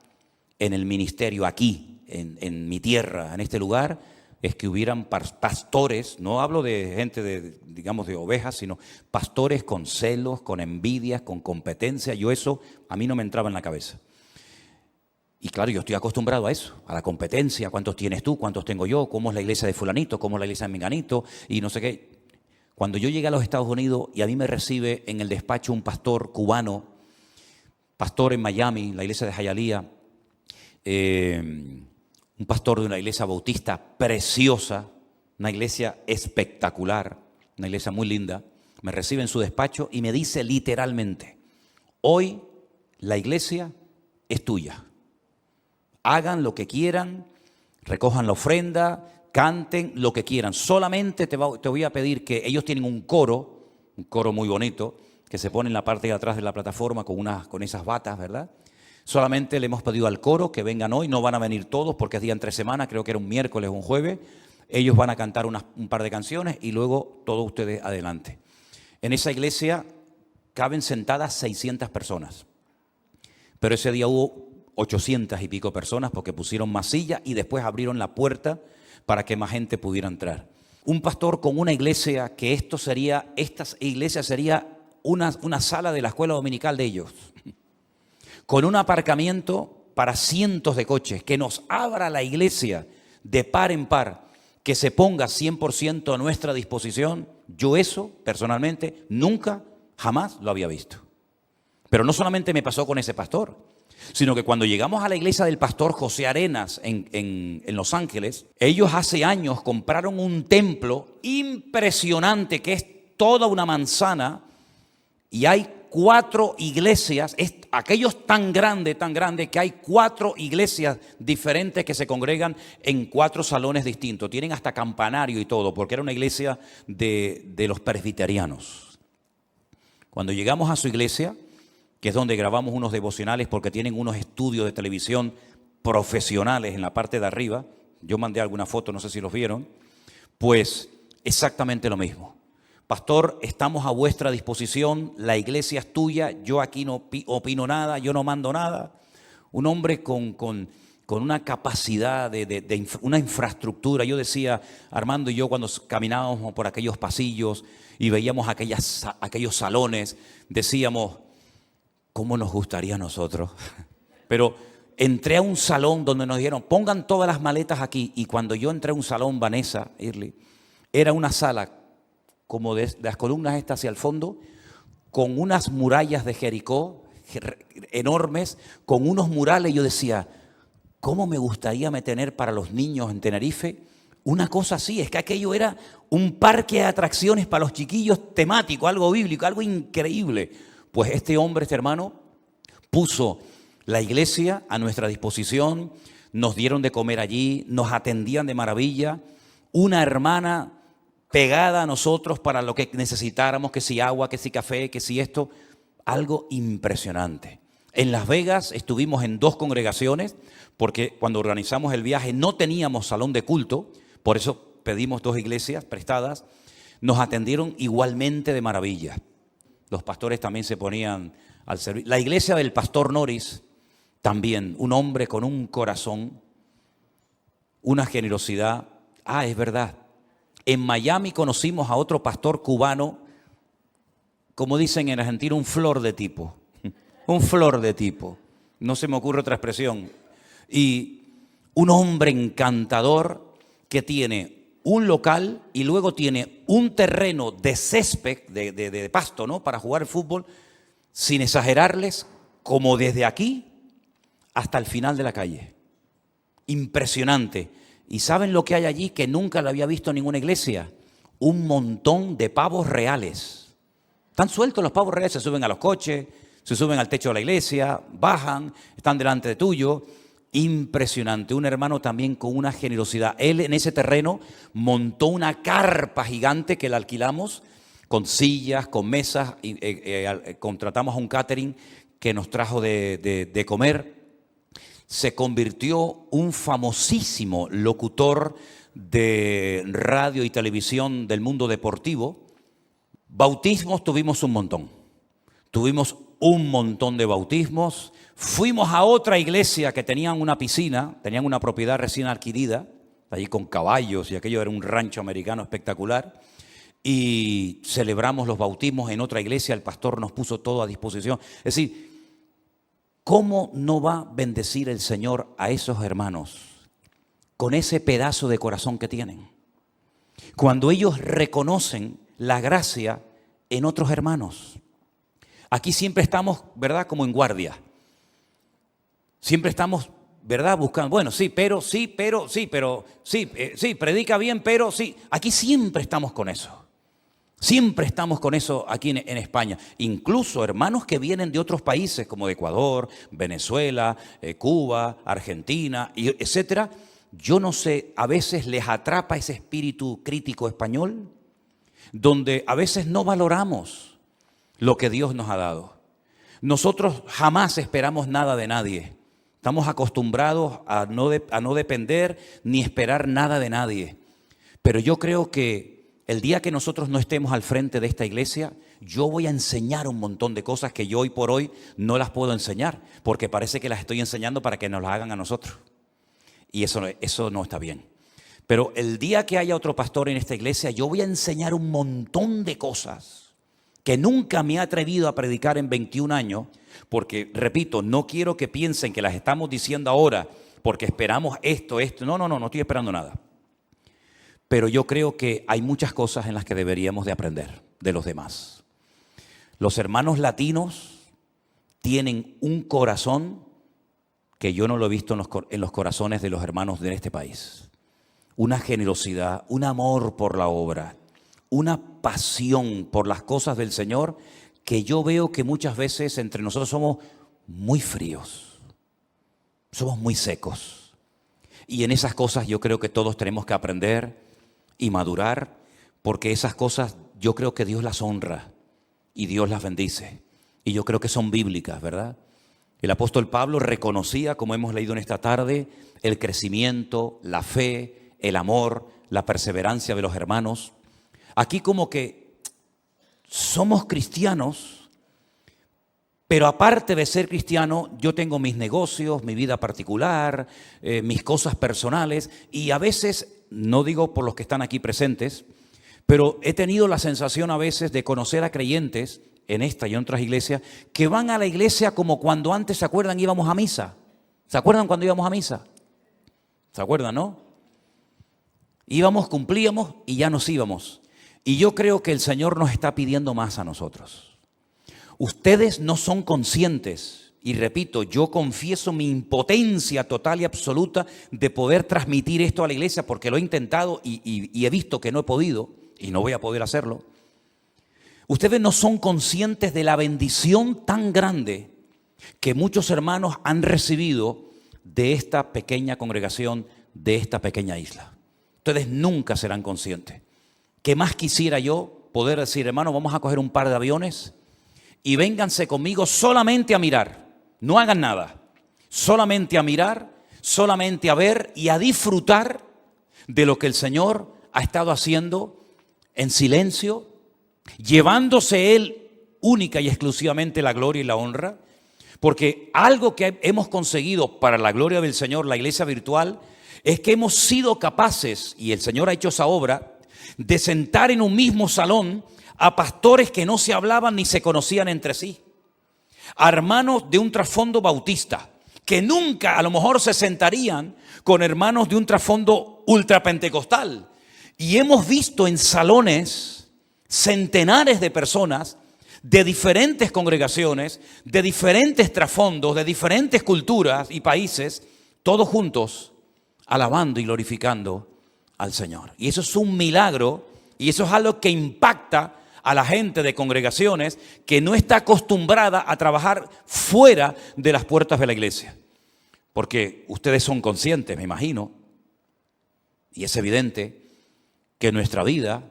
en el ministerio aquí, en mi tierra, en este lugar, es que hubieran pastores, no hablo de gente digamos de ovejas, sino pastores con celos, con envidias, con competencia. Eso a mí no me entraba en la cabeza. Y claro, yo estoy acostumbrado a eso, a la competencia, cuántos tienes tú, cuántos tengo yo, cómo es la iglesia de fulanito, cómo es la iglesia de menganito y no sé qué. Cuando yo llegué a los Estados Unidos y a mí me recibe en el despacho un pastor cubano, pastor en Miami, la iglesia de Hialeah, un pastor de una iglesia bautista preciosa, una iglesia espectacular, una iglesia muy linda, me recibe en su despacho y me dice literalmente, hoy la iglesia es tuya. Hagan lo que quieran, recojan la ofrenda, canten lo que quieran. Solamente te voy a pedir que ellos tienen un coro muy bonito, que se pone en la parte de atrás de la plataforma con esas batas, ¿verdad? Solamente le hemos pedido al coro que vengan hoy, no van a venir todos porque es día entre semana, creo que era un miércoles o un jueves. Ellos van a cantar un par de canciones y luego todos ustedes adelante. En esa iglesia caben sentadas 600 personas, pero ese día hubo 800 y pico personas porque pusieron más sillas y después abrieron la puerta para que más gente pudiera entrar. Un pastor con una iglesia que esta iglesia sería una sala de la escuela dominical de ellos, con un aparcamiento para cientos de coches, que nos abra la iglesia de par en par, que se ponga 100% a nuestra disposición. Yo eso, personalmente, nunca, jamás lo había visto. Pero no solamente me pasó con ese pastor, sino que cuando llegamos a la iglesia del pastor José Arenas en Los Ángeles, ellos hace años compraron un templo impresionante que es toda una manzana y hay 4 iglesias, aquello es tan grande que hay 4 iglesias diferentes que se congregan en 4 salones distintos. Tienen hasta campanario y todo, porque era una iglesia de los presbiterianos. Cuando llegamos a su iglesia, que es donde grabamos unos devocionales porque tienen unos estudios de televisión profesionales en la parte de arriba, yo mandé alguna foto, no sé si los vieron, pues exactamente lo mismo. Pastor, estamos a vuestra disposición, la iglesia es tuya, yo aquí no opino nada, yo no mando nada. Un hombre con una capacidad de una infraestructura. Yo decía, Armando y yo cuando caminábamos por aquellos pasillos y veíamos aquellos salones, decíamos, ¿cómo nos gustaría a nosotros? Pero entré a un salón donde nos dijeron, pongan todas las maletas aquí. Y cuando yo entré a un salón, Vanessa, Irly, era una sala como de las columnas estas hacia el fondo, con unas murallas de Jericó enormes, con unos murales. Yo decía, ¿cómo me gustaría tener para los niños en Tenerife una cosa así? Es que aquello era un parque de atracciones para los chiquillos temático, algo bíblico, algo increíble. Pues este hombre, este hermano, puso la iglesia a nuestra disposición, nos dieron de comer allí, nos atendían de maravilla, una hermana pegada a nosotros para lo que necesitáramos, que si agua, que si café, que si esto, algo impresionante. En Las Vegas estuvimos en 2 congregaciones, porque cuando organizamos el viaje no teníamos salón de culto, por eso pedimos 2 iglesias prestadas, nos atendieron igualmente de maravilla. Los pastores también se ponían al servicio. La iglesia del pastor Norris, también, un hombre con un corazón, una generosidad. Es verdad. En Miami conocimos a otro pastor cubano, como dicen en Argentina, un flor de tipo. Un flor de tipo. No se me ocurre otra expresión. Y un hombre encantador que tiene un local y luego tiene un terreno de césped, de pasto, ¿no?, para jugar fútbol, sin exagerarles, como desde aquí hasta el final de la calle. impresionante. ¿Y saben lo que hay allí que nunca lo había visto en ninguna iglesia? Un montón de pavos reales. Están sueltos los pavos reales, se suben a los coches, se suben al techo de la iglesia, bajan, están delante de tuyo. Impresionante. Un hermano también con una generosidad. Él en ese terreno montó una carpa gigante que la alquilamos con sillas, con mesas. Contratamos a un catering que nos trajo de comer. Se convirtió un famosísimo locutor de radio y televisión del mundo deportivo. Bautismos tuvimos un montón. Tuvimos un montón de bautismos. Fuimos a otra iglesia que tenían una piscina, tenían una propiedad recién adquirida, allí con caballos, y aquello era un rancho americano espectacular. Y celebramos los bautismos en otra iglesia, el pastor nos puso todo a disposición. Es decir, ¿cómo no va a bendecir el Señor a esos hermanos con ese pedazo de corazón que tienen? Cuando ellos reconocen la gracia en otros hermanos. Aquí siempre estamos, ¿verdad?, como en guardia. Siempre estamos, ¿verdad?, buscando, bueno, sí, predica bien, pero sí. Aquí siempre estamos con eso. Siempre estamos con eso aquí en España. Incluso hermanos que vienen de otros países como de Ecuador, Venezuela, Cuba, Argentina, etcétera. Yo no sé, a veces les atrapa ese espíritu crítico español, donde a veces no valoramos lo que Dios nos ha dado. Nosotros jamás esperamos nada de nadie. Estamos acostumbrados a no depender ni esperar nada de nadie. Pero yo creo que el día que nosotros no estemos al frente de esta iglesia, yo voy a enseñar un montón de cosas que yo hoy por hoy no las puedo enseñar, porque parece que las estoy enseñando para que nos las hagan a nosotros. Y eso no está bien. Pero el día que haya otro pastor en esta iglesia, yo voy a enseñar un montón de cosas que nunca me he atrevido a predicar en 21 años, porque, repito, no quiero que piensen que las estamos diciendo ahora porque esperamos esto. No estoy esperando nada. Pero yo creo que hay muchas cosas en las que deberíamos de aprender de los demás. Los hermanos latinos tienen un corazón que yo no lo he visto en los corazones de los hermanos de este país. Una generosidad, un amor por la obra, una pasión por las cosas del Señor, que yo veo que muchas veces entre nosotros somos muy fríos, somos muy secos. Y en esas cosas yo creo que todos tenemos que aprender y madurar, porque esas cosas yo creo que Dios las honra y Dios las bendice. Y yo creo que son bíblicas, ¿verdad? El apóstol Pablo reconocía, como hemos leído en esta tarde, el crecimiento, la fe, el amor, la perseverancia de los hermanos. Aquí como que somos cristianos, pero aparte de ser cristiano, yo tengo mis negocios, mi vida particular, mis cosas personales, y a veces, no digo por los que están aquí presentes, pero he tenido la sensación a veces de conocer a creyentes en esta y en otras iglesias que van a la iglesia como cuando antes, ¿se acuerdan? Íbamos a misa. ¿Se acuerdan cuando íbamos a misa? ¿Se acuerdan, no? Íbamos, cumplíamos y ya nos íbamos. Y yo creo que el Señor nos está pidiendo más a nosotros. Ustedes no son conscientes, y repito, yo confieso mi impotencia total y absoluta de poder transmitir esto a la iglesia, porque lo he intentado y he visto que no he podido y no voy a poder hacerlo. Ustedes no son conscientes de la bendición tan grande que muchos hermanos han recibido de esta pequeña congregación, de esta pequeña isla. Ustedes nunca serán conscientes. ¿Qué más quisiera yo poder decir, hermano, vamos a coger un par de aviones y vénganse conmigo solamente a mirar? No hagan nada, solamente a mirar, solamente a ver y a disfrutar de lo que el Señor ha estado haciendo en silencio, llevándose Él única y exclusivamente la gloria y la honra, porque algo que hemos conseguido para la gloria del Señor, la iglesia virtual, es que hemos sido capaces, y el Señor ha hecho esa obra, de sentar en un mismo salón a pastores que no se hablaban ni se conocían entre sí, a hermanos de un trasfondo bautista, que nunca a lo mejor se sentarían con hermanos de un trasfondo ultrapentecostal. Y hemos visto en salones centenares de personas de diferentes congregaciones, de diferentes trasfondos, de diferentes culturas y países, todos juntos, alabando y glorificando al Señor. Y eso es un milagro, y eso es algo que impacta a la gente de congregaciones que no está acostumbrada a trabajar fuera de las puertas de la iglesia. Porque ustedes son conscientes, me imagino, y es evidente que nuestra vida,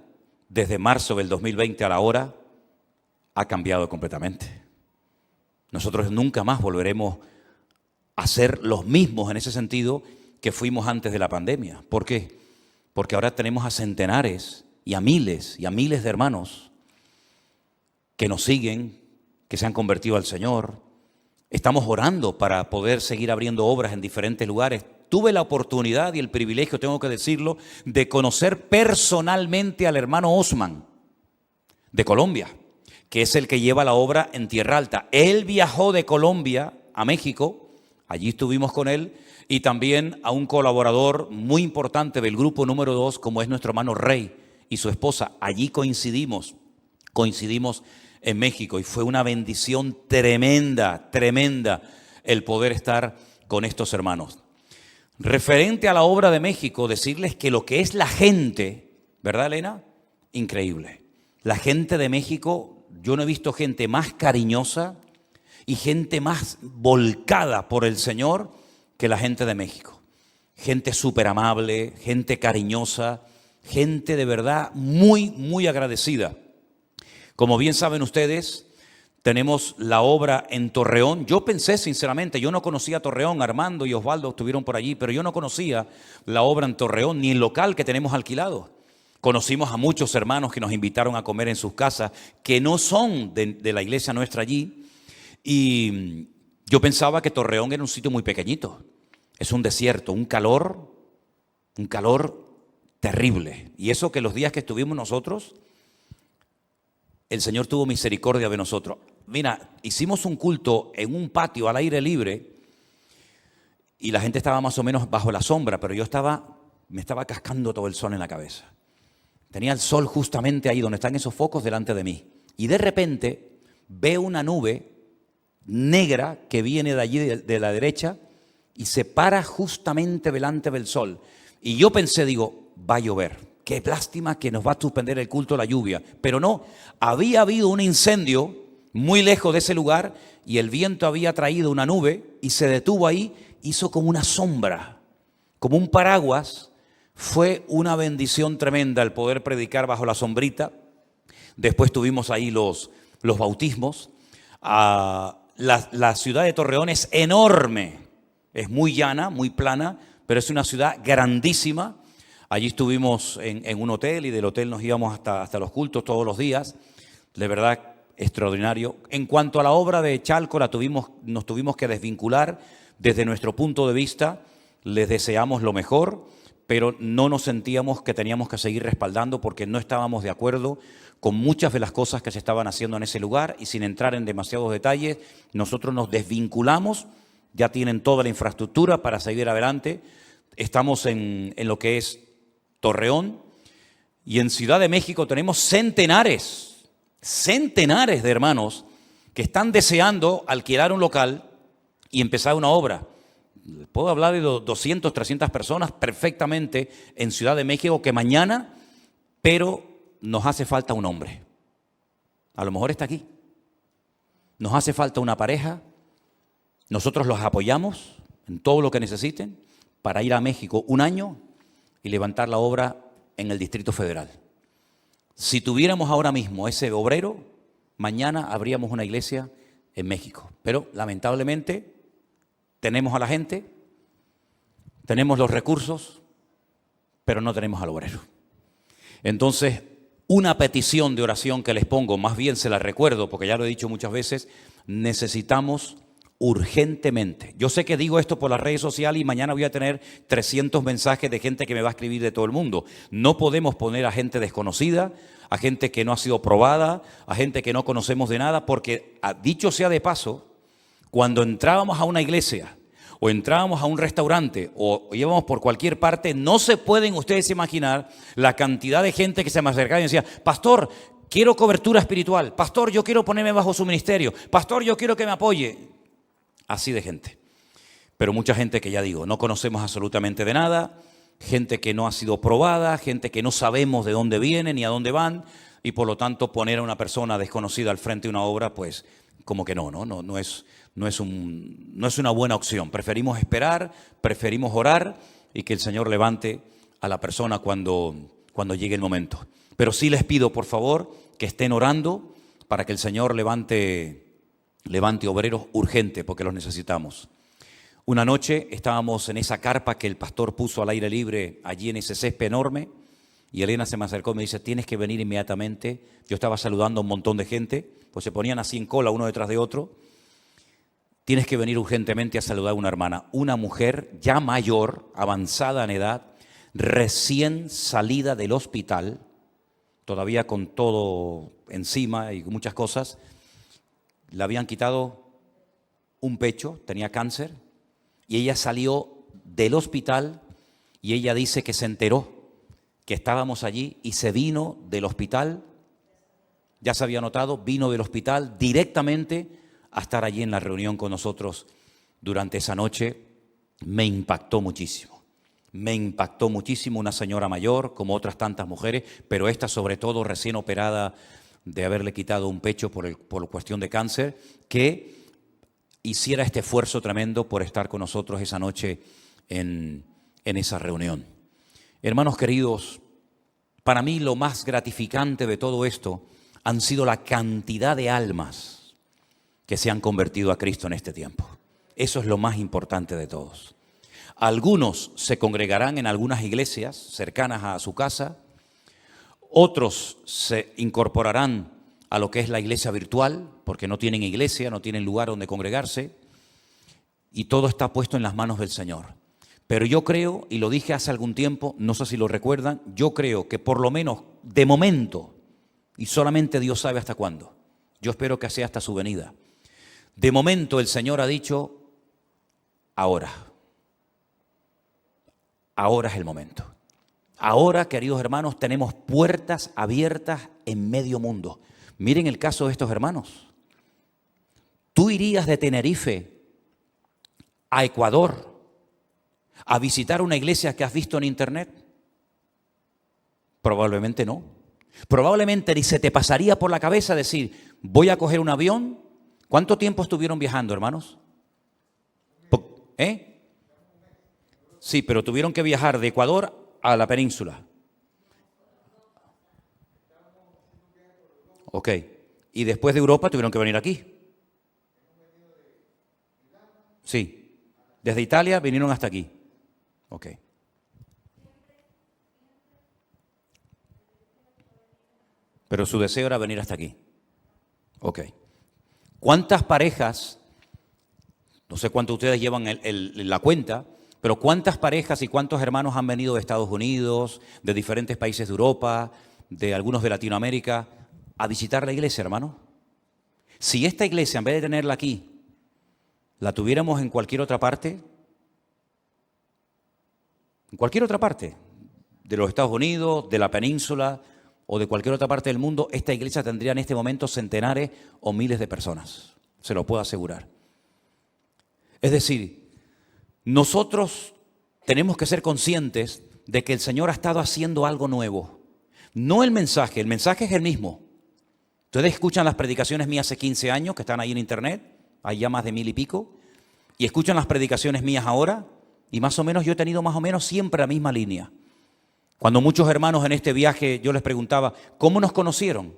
desde marzo del 2020 a la hora, ha cambiado completamente. Nosotros nunca más volveremos a ser los mismos en ese sentido que fuimos antes de la pandemia. ¿Por qué? Porque ahora tenemos a centenares y a miles de hermanos que nos siguen, que se han convertido al Señor. Estamos orando para poder seguir abriendo obras en diferentes lugares. Tuve la oportunidad y el privilegio, tengo que decirlo, de conocer personalmente al hermano Osman de Colombia, que es el que lleva la obra en Tierra Alta. Él viajó de Colombia a México, allí estuvimos con él, y también a un colaborador muy importante del grupo número 2, como es nuestro hermano Rey y su esposa. Allí coincidimos en México, y fue una bendición tremenda el poder estar con estos hermanos. Referente a la obra de México, decirles que lo que es la gente, ¿verdad, Elena? Increíble. La gente de México, yo no he visto gente más cariñosa y gente más volcada por el Señor que la gente de México. Gente súper amable, gente cariñosa, gente de verdad muy agradecida. Como bien saben ustedes, tenemos la obra en Torreón. Yo pensé sinceramente, yo no conocía Torreón, Armando y Osvaldo estuvieron por allí, pero yo no conocía la obra en Torreón ni el local que tenemos alquilado. Conocimos a muchos hermanos que nos invitaron a comer en sus casas, que no son de la iglesia nuestra allí, y yo pensaba que Torreón era un sitio muy pequeñito. Es un desierto, un calor terrible. Y eso que los días que estuvimos nosotros, el Señor tuvo misericordia de nosotros. Mira, hicimos un culto en un patio al aire libre y la gente estaba más o menos bajo la sombra, pero me estaba cascando todo el sol en la cabeza. Tenía el sol justamente ahí donde están esos focos delante de mí. Y de repente veo una nube negra que viene de allí de la derecha y se para justamente delante del sol. Y yo pensé, digo, va a llover. Qué lástima que nos va a suspender el culto la lluvia. Pero no, había habido un incendio muy lejos de ese lugar y el viento había traído una nube y se detuvo ahí, hizo como una sombra, como un paraguas. Fue una bendición tremenda el poder predicar bajo la sombrita. Después tuvimos ahí los bautismos. La ciudad de Torreón es enorme, es muy llana, muy plana, pero es una ciudad grandísima. Allí estuvimos en un hotel y del hotel nos íbamos hasta los cultos todos los días. De verdad, extraordinario. En cuanto a la obra de Chalco, nos tuvimos que desvincular. Desde nuestro punto de vista, les deseamos lo mejor, pero no nos sentíamos que teníamos que seguir respaldando porque no estábamos de acuerdo con muchas de las cosas que se estaban haciendo en ese lugar, y sin entrar en demasiados detalles, nosotros nos desvinculamos. Ya tienen toda la infraestructura para seguir adelante. Estamos en lo que es Torreón, y en Ciudad de México tenemos centenares de hermanos que están deseando alquilar un local y empezar una obra. Puedo hablar de 200, 300 personas perfectamente en Ciudad de México que mañana, pero nos hace falta un hombre. A lo mejor está aquí. Nos hace falta una pareja. Nosotros los apoyamos en todo lo que necesiten para ir a México un año y levantar la obra en el Distrito Federal. Si tuviéramos ahora mismo ese obrero, mañana habríamos una iglesia en México. Pero lamentablemente tenemos a la gente, tenemos los recursos, pero no tenemos al obrero. Entonces, una petición de oración que les pongo, más bien se la recuerdo porque ya lo he dicho muchas veces, necesitamos urgentemente. Yo sé que digo esto por las redes sociales y mañana voy a tener 300 mensajes de gente que me va a escribir de todo el mundo. No podemos poner a gente desconocida, a gente que no ha sido probada, a gente que no conocemos de nada, porque dicho sea de paso, cuando entrábamos a una iglesia o entrábamos a un restaurante o íbamos por cualquier parte, no se pueden ustedes imaginar la cantidad de gente que se me acercaba y decía: pastor, quiero cobertura espiritual, pastor, yo quiero ponerme bajo su ministerio, pastor, yo quiero que me apoye. Así de gente. pero mucha gente que ya digo, no conocemos absolutamente de nada, gente que no ha sido probada, gente que no sabemos de dónde vienen ni a dónde van, y por lo tanto poner a una persona desconocida al frente de una obra, pues como que no es una buena opción. Preferimos esperar, preferimos orar y que el Señor levante a la persona cuando llegue el momento. Pero sí les pido, por favor, que estén orando para que el Señor levante obreros urgente, porque los necesitamos. Una noche estábamos en esa carpa que el pastor puso al aire libre, allí en ese césped enorme, y Elena se me acercó y me dice, tienes que venir inmediatamente. Yo estaba saludando a un montón de gente, pues se ponían así en cola uno detrás de otro. Tienes que venir urgentemente a saludar a una hermana, una mujer ya mayor, avanzada en edad, recién salida del hospital, todavía con todo encima y muchas cosas. Le habían quitado un pecho, tenía cáncer, y ella salió del hospital y ella dice que se enteró que estábamos allí y se vino del hospital, ya se había notado, vino del hospital directamente a estar allí en la reunión con nosotros durante esa noche. Me impactó muchísimo una señora mayor, como otras tantas mujeres, pero esta sobre todo recién operada de haberle quitado un pecho por cuestión de cáncer, que hiciera este esfuerzo tremendo por estar con nosotros esa noche en esa reunión. Hermanos queridos, para mí lo más gratificante de todo esto han sido la cantidad de almas que se han convertido a Cristo en este tiempo. Eso es lo más importante de todos. Algunos se congregarán en algunas iglesias cercanas a su casa, otros se incorporarán a lo que es la iglesia virtual, porque no tienen iglesia, no tienen lugar donde congregarse, y todo está puesto en las manos del Señor. Pero yo creo, y lo dije hace algún tiempo, no sé si lo recuerdan, yo creo que por lo menos de momento, y solamente Dios sabe hasta cuándo, yo espero que sea hasta su venida, de momento el Señor ha dicho, ahora es el momento. Ahora, queridos hermanos, tenemos puertas abiertas en medio mundo. Miren el caso de estos hermanos. ¿Tú irías de Tenerife a Ecuador a visitar una iglesia que has visto en internet? Probablemente no. Probablemente ni se te pasaría por la cabeza decir, voy a coger un avión. ¿Cuánto tiempo estuvieron viajando, hermanos? Sí, pero tuvieron que viajar de Ecuador a la península. Ok. Y después de Europa tuvieron que venir aquí. Sí. Desde Italia vinieron hasta aquí. Ok. Pero su deseo era venir hasta aquí. Ok. ¿Cuántas parejas, no sé cuántos ustedes llevan la cuenta, pero cuántas parejas y cuántos hermanos han venido de Estados Unidos, de diferentes países de Europa, de algunos de Latinoamérica, a visitar la iglesia, hermano? Si esta iglesia, en vez de tenerla aquí, la tuviéramos en cualquier otra parte, de los Estados Unidos, de la península o de cualquier otra parte del mundo, esta iglesia tendría en este momento centenares o miles de personas, se lo puedo asegurar. Es decir, nosotros tenemos que ser conscientes de que el Señor ha estado haciendo algo nuevo. No el mensaje es el mismo. Ustedes escuchan las predicaciones mías hace 15 años, que están ahí en internet, hay ya más de 1000 y pico, y escuchan las predicaciones mías ahora, y más o menos yo he tenido más o menos siempre la misma línea. Cuando muchos hermanos en este viaje yo les preguntaba, ¿cómo nos conocieron?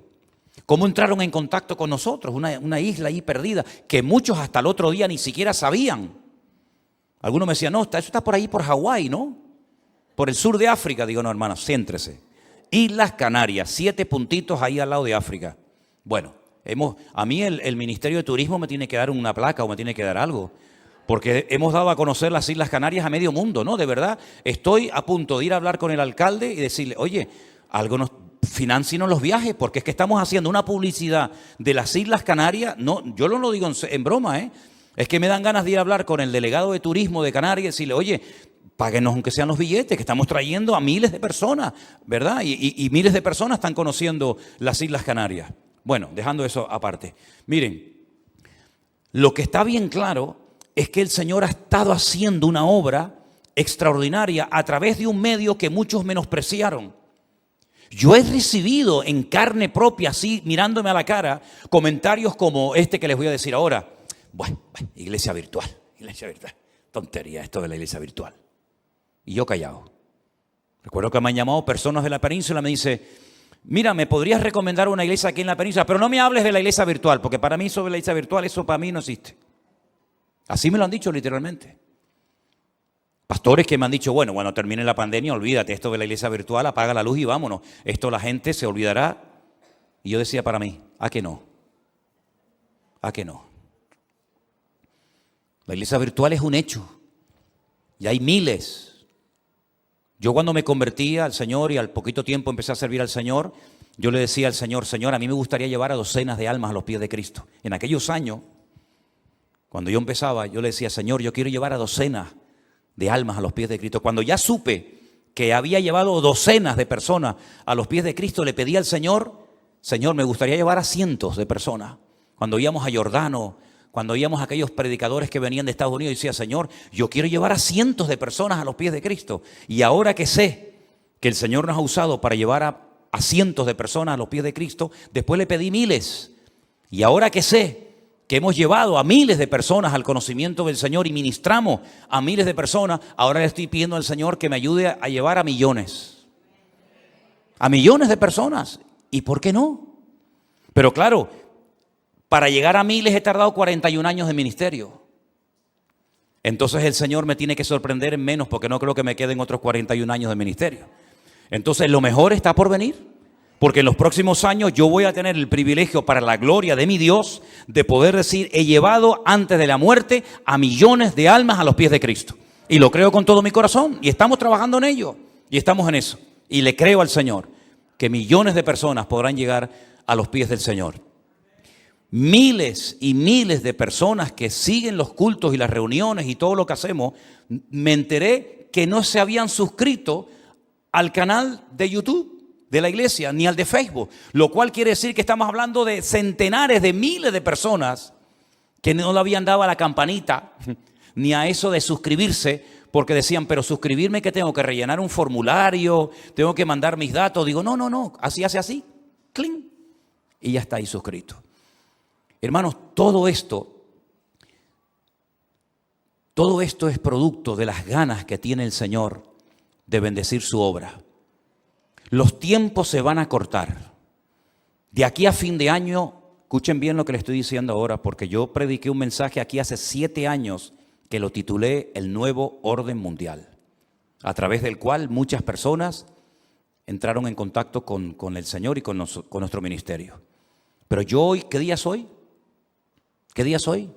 ¿Cómo entraron en contacto con nosotros? Una isla ahí perdida, que muchos hasta el otro día ni siquiera sabían. Algunos me decían, no, eso está por ahí, por Hawái, ¿no? Por el sur de África. Digo, no, hermanos, céntrese. Islas Canarias, 7 puntitos ahí al lado de África. Bueno, a mí el Ministerio de Turismo me tiene que dar una placa o me tiene que dar algo, porque hemos dado a conocer las Islas Canarias a medio mundo, ¿no? De verdad, estoy a punto de ir a hablar con el alcalde y decirle, oye, financienos los viajes, porque es que estamos haciendo una publicidad de las Islas Canarias. No, yo no lo digo en broma, ¿eh? Es que me dan ganas de ir a hablar con el delegado de turismo de Canarias y decirle, oye, páguenos aunque sean los billetes, que estamos trayendo a miles de personas, ¿verdad? Y miles de personas están conociendo las Islas Canarias. Bueno, dejando eso aparte. Miren, lo que está bien claro es que el Señor ha estado haciendo una obra extraordinaria a través de un medio que muchos menospreciaron. Yo he recibido en carne propia, así mirándome a la cara, comentarios como este que les voy a decir ahora. Bueno, iglesia virtual, tontería esto de la iglesia virtual. Y yo callado. Recuerdo que me han llamado personas de la península y me dice, mira, ¿me podrías recomendar una iglesia aquí en la península? Pero no me hables de la iglesia virtual, porque para mí sobre la iglesia virtual, eso para mí no existe. Así me lo han dicho literalmente. Pastores que me han dicho, bueno, termine la pandemia, olvídate, esto de la iglesia virtual, apaga la luz y vámonos. Esto la gente se olvidará. Y yo decía para mí, ¿a qué no? ¿A qué no? La iglesia virtual es un hecho. Y hay miles. Yo cuando me convertí al Señor y al poquito tiempo empecé a servir al Señor, yo le decía al Señor, Señor, a mí me gustaría llevar a docenas de almas a los pies de Cristo. En aquellos años, cuando yo empezaba, yo le decía, Señor, yo quiero llevar a docenas de almas a los pies de Cristo. Cuando ya supe que había llevado docenas de personas a los pies de Cristo, le pedí al Señor, Señor, me gustaría llevar a cientos de personas. Cuando íbamos a Jordano, cuando íbamos a aquellos predicadores que venían de Estados Unidos, decía, Señor, yo quiero llevar a cientos de personas a los pies de Cristo. Y ahora que sé que el Señor nos ha usado para llevar a cientos de personas a los pies de Cristo, después le pedí miles. Y ahora que sé que hemos llevado a miles de personas al conocimiento del Señor y ministramos a miles de personas, ahora le estoy pidiendo al Señor que me ayude a llevar a millones. A millones de personas. ¿Y por qué no? Pero claro, para llegar a miles he tardado 41 años de ministerio. Entonces el Señor me tiene que sorprender en menos, porque no creo que me queden otros 41 años de ministerio. Entonces lo mejor está por venir. Porque en los próximos años yo voy a tener el privilegio, para la gloria de mi Dios, de poder decir, he llevado antes de la muerte a millones de almas a los pies de Cristo. Y lo creo con todo mi corazón. Y estamos trabajando en ello. Y estamos en eso. Y le creo al Señor que millones de personas podrán llegar a los pies del Señor. Miles y miles de personas que siguen los cultos y las reuniones y todo lo que hacemos, me enteré que no se habían suscrito al canal de YouTube de la iglesia, ni al de Facebook, lo cual quiere decir que estamos hablando de centenares de miles de personas que no le habían dado a la campanita, ni a eso de suscribirse, porque decían, pero suscribirme, que tengo que rellenar un formulario, tengo que mandar mis datos. Digo, no, así hace así, cling, y ya está ahí suscrito. Hermanos, todo esto es producto de las ganas que tiene el Señor de bendecir su obra. Los tiempos se van a cortar. De aquí a fin de año, escuchen bien lo que les estoy diciendo ahora, porque yo prediqué un mensaje aquí hace 7 años que lo titulé El Nuevo Orden Mundial, a través del cual muchas personas entraron en contacto con el Señor y con nuestro ministerio. Pero yo hoy, ¿qué día soy? ¿Qué día soy?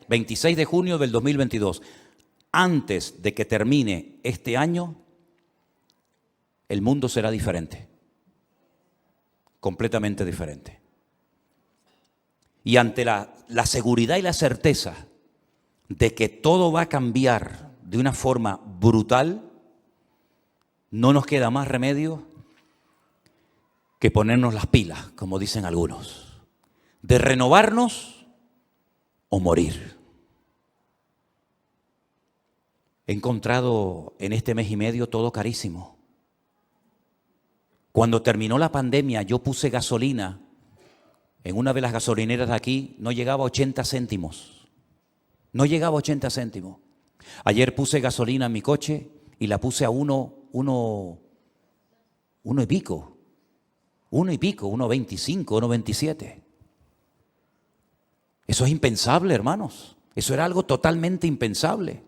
26 de junio del 2022. Antes de que termine este año, el mundo será diferente, completamente diferente. Y ante la seguridad y la certeza de que todo va a cambiar de una forma brutal, no nos queda más remedio que ponernos las pilas, como dicen algunos, de renovarnos o morir. He encontrado en este mes y medio todo carísimo. Cuando terminó la pandemia, yo puse gasolina en una de las gasolineras de aquí, no llegaba a 80 céntimos. No llegaba a 80 céntimos. Ayer puse gasolina en mi coche y la puse a uno y pico, 1.25, 1.27. Eso es impensable, hermanos. Eso era algo totalmente impensable.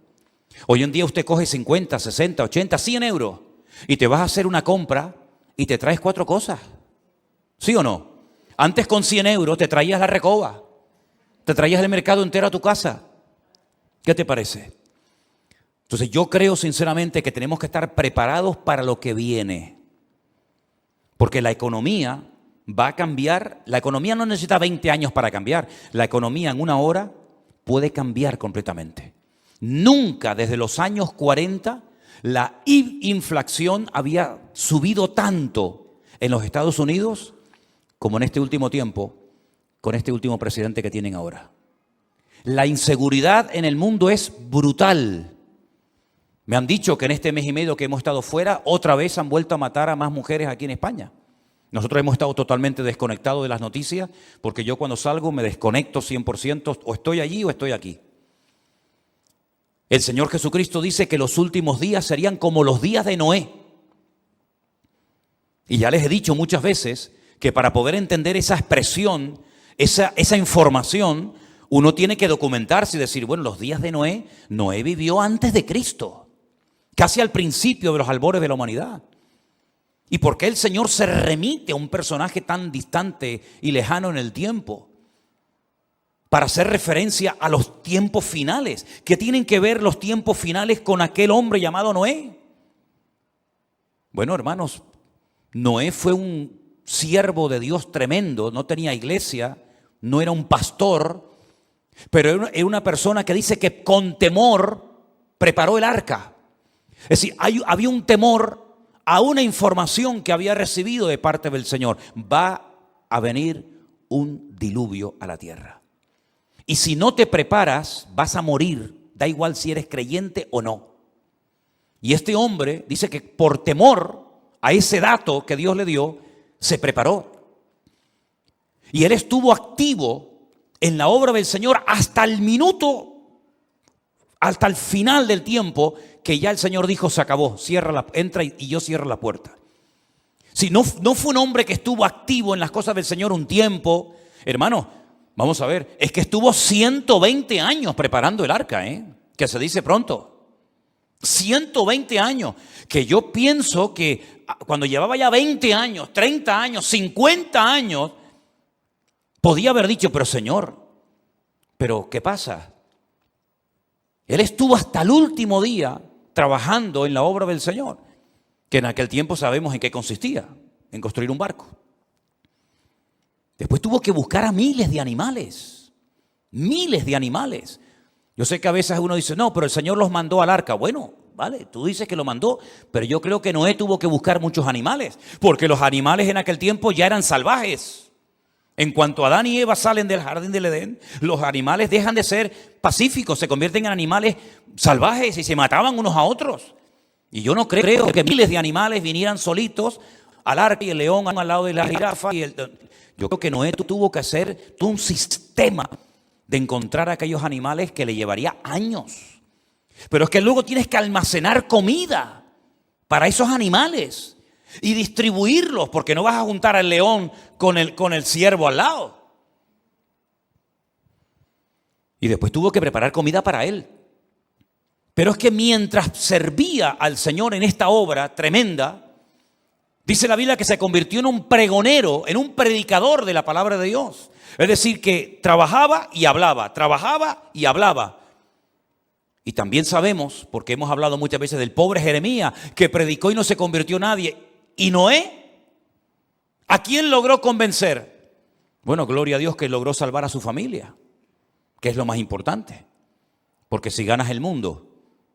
Hoy en día usted coge 50, 60, 80, 100 euros y te vas a hacer una compra y te traes 4 cosas. ¿Sí o no? Antes con 100 euros te traías la recoba, te traías el mercado entero a tu casa. ¿Qué te parece? Entonces yo creo sinceramente que tenemos que estar preparados para lo que viene. Porque la economía va a cambiar. La economía no necesita 20 años para cambiar. La economía en una hora puede cambiar completamente. Nunca desde los años 40 la inflación había subido tanto en los Estados Unidos como en este último tiempo con este último presidente que tienen ahora. La inseguridad en el mundo es brutal. Me han dicho que en este mes y medio que hemos estado fuera, otra vez han vuelto a matar a más mujeres aquí en España. Nosotros hemos estado totalmente desconectados de las noticias, porque yo cuando salgo me desconecto 100%, o estoy allí o estoy aquí. El Señor Jesucristo dice que los últimos días serían como los días de Noé. Y ya les he dicho muchas veces que para poder entender esa expresión, esa información, uno tiene que documentarse y decir, bueno, los días de Noé, Noé vivió antes de Cristo, casi al principio de los albores de la humanidad. ¿Y por qué el Señor se remite a un personaje tan distante y lejano en el tiempo? Para hacer referencia a los tiempos finales. ¿Qué tienen que ver los tiempos finales con aquel hombre llamado Noé? Bueno, hermanos, Noé fue un siervo de Dios tremendo, no tenía iglesia, no era un pastor, pero era una persona que dice que con temor preparó el arca. Es decir, había un temor a una información que había recibido de parte del Señor. Va a venir un diluvio a la tierra. Y si no te preparas, vas a morir, da igual si eres creyente o no. Y este hombre dice que por temor a ese dato que Dios le dio, se preparó. Y él estuvo activo en la obra del Señor hasta el minuto, hasta el final del tiempo, que ya el Señor dijo, se acabó, entra y yo cierro la puerta. Si no fue un hombre que estuvo activo en las cosas del Señor un tiempo, hermano, vamos a ver, es que estuvo 120 años preparando el arca, que se dice pronto. 120 años, que yo pienso que cuando llevaba ya 20 años, 30 años, 50 años, podía haber dicho, pero Señor, ¿pero qué pasa? Él estuvo hasta el último día trabajando en la obra del Señor, que en aquel tiempo sabemos en qué consistía, en construir un barco. Después tuvo que buscar a miles de animales. Yo sé que a veces uno dice, no, pero el Señor los mandó al arca. Bueno, vale, tú dices que lo mandó, pero yo creo que Noé tuvo que buscar muchos animales, porque los animales en aquel tiempo ya eran salvajes. En cuanto Adán y Eva salen del jardín del Edén, los animales dejan de ser pacíficos, se convierten en animales salvajes y se mataban unos a otros. Y yo no creo que miles de animales vinieran solitos al arca y el león al lado de la jirafa. Yo creo que Noé tuvo que hacer todo un sistema de encontrar a aquellos animales que le llevaría años. Pero es que luego tienes que almacenar comida para esos animales y distribuirlos, porque no vas a juntar al león con el ciervo al lado. Y después tuvo que preparar comida para él. Pero es que mientras servía al Señor en esta obra tremenda, dice la Biblia que se convirtió en un pregonero, en un predicador de la palabra de Dios. Es decir, que trabajaba y hablaba, trabajaba y hablaba. Y también sabemos, porque hemos hablado muchas veces del pobre Jeremías, que predicó y no se convirtió nadie. ¿Y Noé? ¿A quién logró convencer? Bueno, gloria a Dios que logró salvar a su familia, que es lo más importante. Porque si ganas el mundo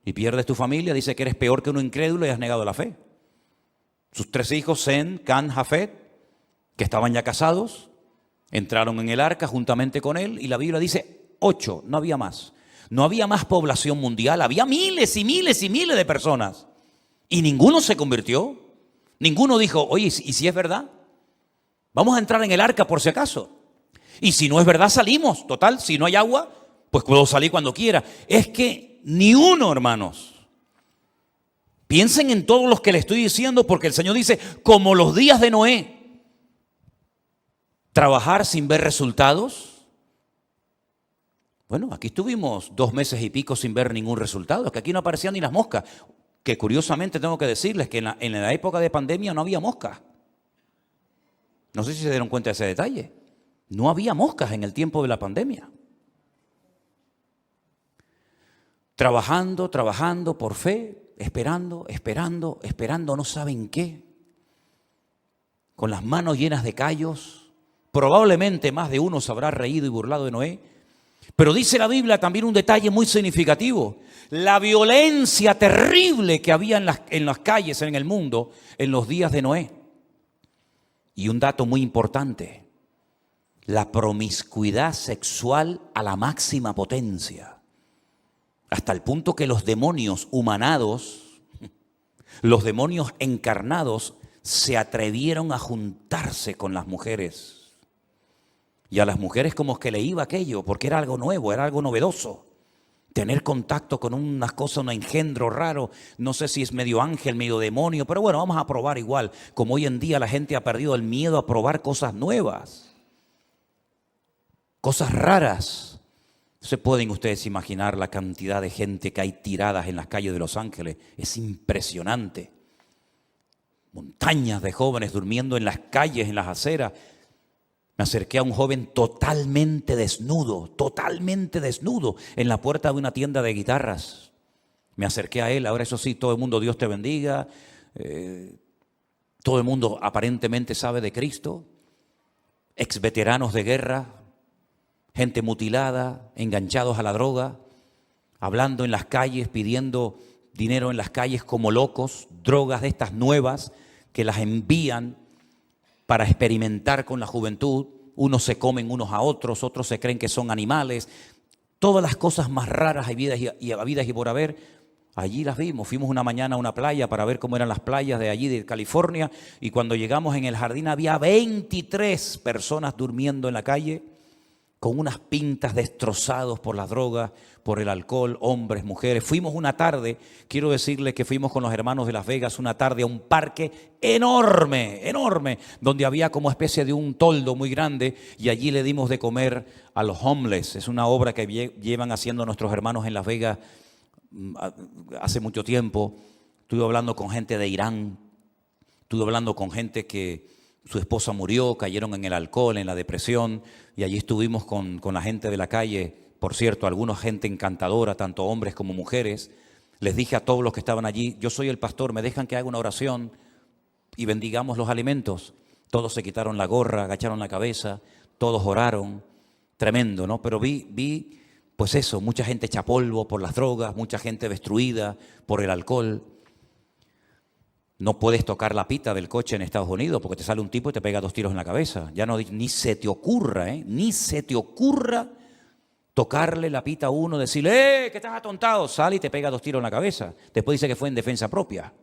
y pierdes tu familia, dice que eres peor que un incrédulo y has negado la fe. Sus 3 hijos, Sem, Can, Jafet, que estaban ya casados, entraron en el arca juntamente con él, y la Biblia dice 8, no había más. No había más población mundial, había miles y miles y miles de personas. Y ninguno se convirtió. Ninguno dijo, oye, ¿y si es verdad? Vamos a entrar en el arca por si acaso. Y si no es verdad, salimos. Total, si no hay agua, pues puedo salir cuando quiera. Es que ni uno, hermanos. Piensen en todos los que les estoy diciendo, porque el Señor dice, como los días de Noé, trabajar sin ver resultados. Bueno, aquí estuvimos 2 meses y pico sin ver ningún resultado, es que aquí no aparecían ni las moscas, que curiosamente tengo que decirles que en la época de pandemia no había moscas. No sé si se dieron cuenta de ese detalle. No había moscas en el tiempo de la pandemia. Trabajando por fe, esperando, no saben qué. Con las manos llenas de callos. Probablemente más de uno se habrá reído y burlado de Noé. Pero dice la Biblia también un detalle muy significativo. La violencia terrible que había en las calles, en el mundo, en los días de Noé. Y un dato muy importante. la promiscuidad sexual a la máxima potencia, hasta el punto que los demonios humanados, los demonios encarnados, se atrevieron a juntarse con las mujeres. Y a las mujeres como que le iba aquello, porque era algo nuevo, era algo novedoso. Tener contacto con unas cosas, un engendro raro, no sé si es medio ángel, medio demonio, pero bueno, vamos a probar igual. Como hoy en día la gente ha perdido el miedo a probar cosas nuevas, cosas raras. ¿Se pueden ustedes imaginar la cantidad de gente que hay tiradas en las calles de Los Ángeles? Es impresionante. Montañas de jóvenes durmiendo en las calles, en las aceras. Me acerqué a un joven totalmente desnudo, en la puerta de una tienda de guitarras. Me acerqué a él, ahora eso sí, todo el mundo, Dios te bendiga, todo el mundo aparentemente sabe de Cristo, ex veteranos de guerra, gente mutilada, enganchados a la droga, hablando en las calles, pidiendo dinero en las calles como locos, drogas de estas nuevas que las envían para experimentar con la juventud. Unos se comen unos a otros, otros se creen que son animales. Todas las cosas más raras habidas y por haber, allí las vimos. Fuimos una mañana a una playa para ver cómo eran las playas de allí de California, y cuando llegamos en el jardín había 23 personas durmiendo en la calle, con unas pintas, destrozados por las drogas, por el alcohol, hombres, mujeres. Fuimos una tarde, quiero decirle que fuimos con los hermanos de Las Vegas una tarde a un parque enorme, donde había como especie de un toldo muy grande, y allí le dimos de comer a los homeless. Es una obra que llevan haciendo nuestros hermanos en Las Vegas hace mucho tiempo. Estuve hablando con gente de Irán, estuve hablando con gente que su esposa murió, cayeron en el alcohol, en la depresión, y allí estuvimos con la gente de la calle. Por cierto, alguna gente encantadora, tanto hombres como mujeres. Les dije a todos los que estaban allí, yo soy el pastor, me dejan que haga una oración y bendigamos los alimentos. Todos se quitaron la gorra, agacharon la cabeza, todos oraron. Tremendo, ¿no? Pero vi, pues eso, mucha gente hecha polvo por las drogas, mucha gente destruida por el alcohol. No puedes tocar la pita del coche en Estados Unidos porque te sale un tipo y te pega 2 tiros en la cabeza. Ya no, ni se te ocurra, ni se te ocurra tocarle la pita a uno, decirle, que estás atontado, sale y te pega 2 tiros en la cabeza. Después dice que fue en defensa propia.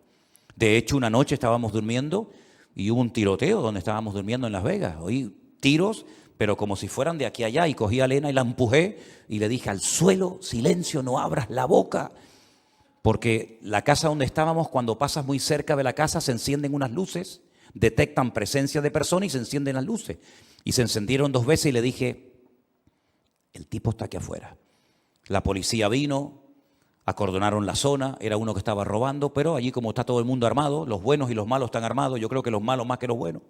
De hecho, una noche estábamos durmiendo y hubo un tiroteo donde estábamos durmiendo en Las Vegas. Oí tiros, pero como si fueran de aquí a allá, y cogí a Elena y la empujé y le dije, al suelo, silencio, no abras la boca. Porque la casa donde estábamos, cuando pasas muy cerca de la casa, se encienden unas luces, detectan presencia de personas y se encienden las luces. Y se encendieron 2 veces y le dije, el tipo está aquí afuera. La policía vino, acordonaron la zona, era uno que estaba robando, pero allí como está todo el mundo armado, los buenos y los malos están armados, yo creo que los malos más que los buenos,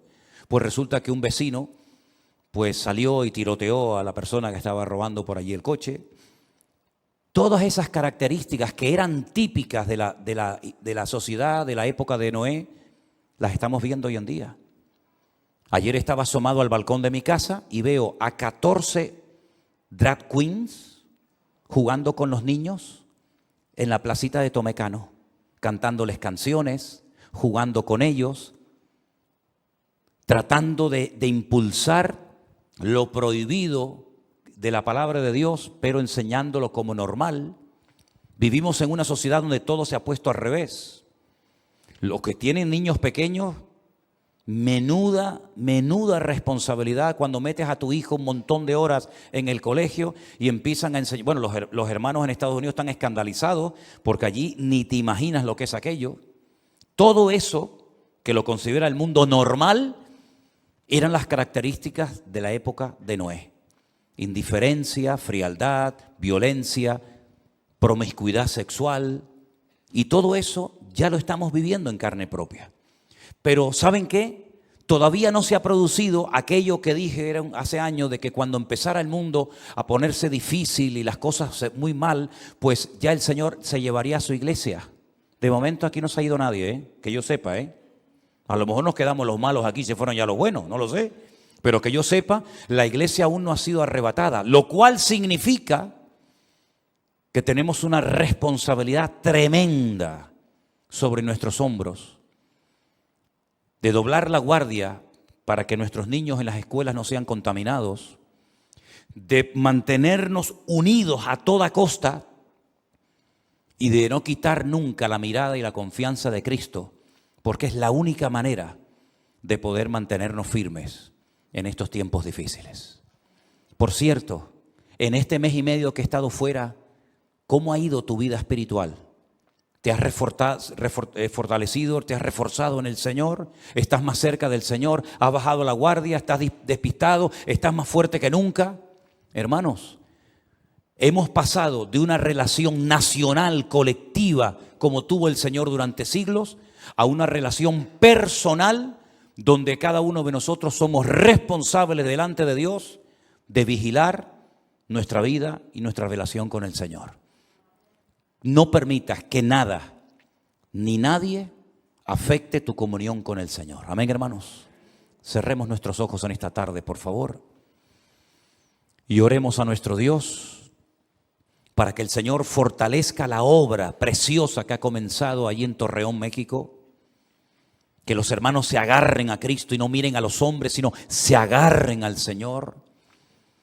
pues resulta que un vecino pues salió y tiroteó a la persona que estaba robando por allí el coche. Todas esas características que eran típicas de la sociedad de la época de Noé, las estamos viendo hoy en día. Ayer estaba asomado al balcón de mi casa y veo a 14 drag queens jugando con los niños en la placita de Tomecano, cantándoles canciones, jugando con ellos, tratando de impulsar lo prohibido de la palabra de Dios, pero enseñándolo como normal. Vivimos en una sociedad donde todo se ha puesto al revés. Los que tienen niños pequeños, menuda responsabilidad cuando metes a tu hijo un montón de horas en el colegio y empiezan a enseñar. Bueno, los hermanos en Estados Unidos están escandalizados porque allí ni te imaginas lo que es aquello. Todo eso que lo considera el mundo normal eran las características de la época de Noé. Indiferencia, frialdad, violencia, promiscuidad sexual, y todo eso ya lo estamos viviendo en carne propia. Pero ¿saben qué? Todavía no se ha producido aquello que dije hace años, de que cuando empezara el mundo a ponerse difícil y las cosas muy mal, pues ya el Señor se llevaría a su iglesia. De momento aquí no se ha ido nadie, que yo sepa. A lo mejor nos quedamos los malos aquí, se fueron ya los buenos, no lo sé. Pero que yo sepa, la iglesia aún no ha sido arrebatada, lo cual significa que tenemos una responsabilidad tremenda sobre nuestros hombros, de doblar la guardia para que nuestros niños en las escuelas no sean contaminados, de mantenernos unidos a toda costa y de no quitar nunca la mirada y la confianza de Cristo, porque es la única manera de poder mantenernos firmes en estos tiempos difíciles. Por cierto, en este mes y medio que he estado fuera, ¿cómo ha ido tu vida espiritual? ¿Te has fortalecido, te has reforzado en el Señor? ¿Estás más cerca del Señor? ¿Has bajado la guardia? ¿Estás despistado? ¿Estás más fuerte que nunca? Hermanos, hemos pasado de una relación nacional, colectiva, como tuvo el Señor durante siglos, a una relación personal, donde cada uno de nosotros somos responsables delante de Dios de vigilar nuestra vida y nuestra relación con el Señor. No permitas que nada ni nadie afecte tu comunión con el Señor. Amén, hermanos. Cerremos nuestros ojos en esta tarde, por favor, y oremos a nuestro Dios para que el Señor fortalezca la obra preciosa que ha comenzado allí en Torreón, México. Que los hermanos se agarren a Cristo y no miren a los hombres, sino se agarren al Señor.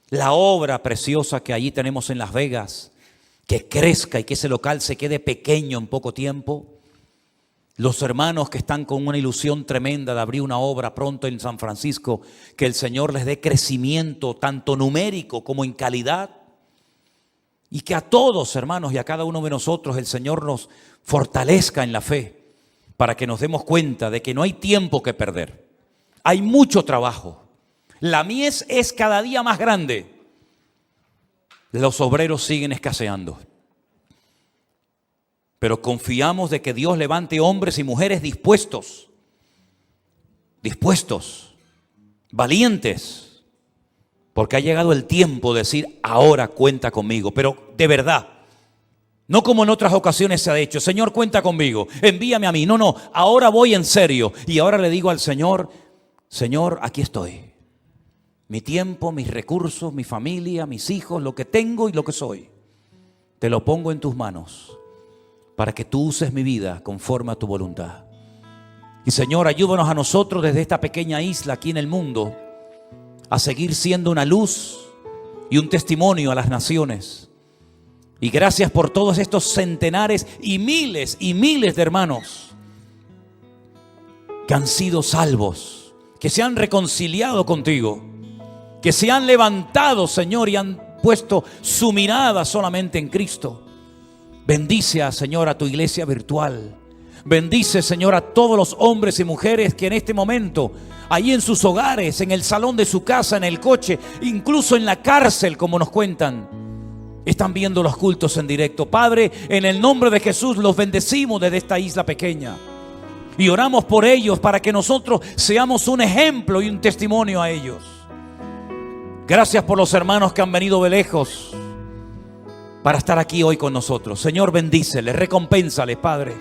La obra preciosa que allí tenemos en Las Vegas, que crezca y que ese local se quede pequeño en poco tiempo. Los hermanos que están con una ilusión tremenda de abrir una obra pronto en San Francisco, que el Señor les dé crecimiento tanto numérico como en calidad. Y que a todos, hermanos, y a cada uno de nosotros el Señor nos fortalezca en la fe, para que nos demos cuenta de que no hay tiempo que perder. Hay mucho trabajo. La mies es cada día más grande. Los obreros siguen escaseando. Pero confiamos de que Dios levante hombres y mujeres dispuestos, valientes, porque ha llegado el tiempo de decir, ahora cuenta conmigo, pero de verdad. No como en otras ocasiones se ha hecho, Señor, cuenta conmigo, envíame a mí. No, ahora voy en serio. Y ahora le digo al Señor, Señor, aquí estoy. Mi tiempo, mis recursos, mi familia, mis hijos, lo que tengo y lo que soy. Te lo pongo en tus manos para que tú uses mi vida conforme a tu voluntad. Y Señor, ayúdanos a nosotros desde esta pequeña isla aquí en el mundo a seguir siendo una luz y un testimonio a las naciones. Y gracias por todos estos centenares y miles de hermanos que han sido salvos, que se han reconciliado contigo, que se han levantado, Señor, y han puesto su mirada solamente en Cristo. Bendice, Señor, a tu iglesia virtual. Bendice, Señor, a todos los hombres y mujeres que en este momento, ahí en sus hogares, en el salón de su casa, en el coche, incluso en la cárcel, como nos cuentan, están viendo los cultos en directo. Padre, en el nombre de Jesús los bendecimos desde esta isla pequeña y oramos por ellos para que nosotros seamos un ejemplo y un testimonio a ellos. Gracias por los hermanos que han venido de lejos para estar aquí hoy con nosotros. Señor, bendíceles, recompénsales, Padre.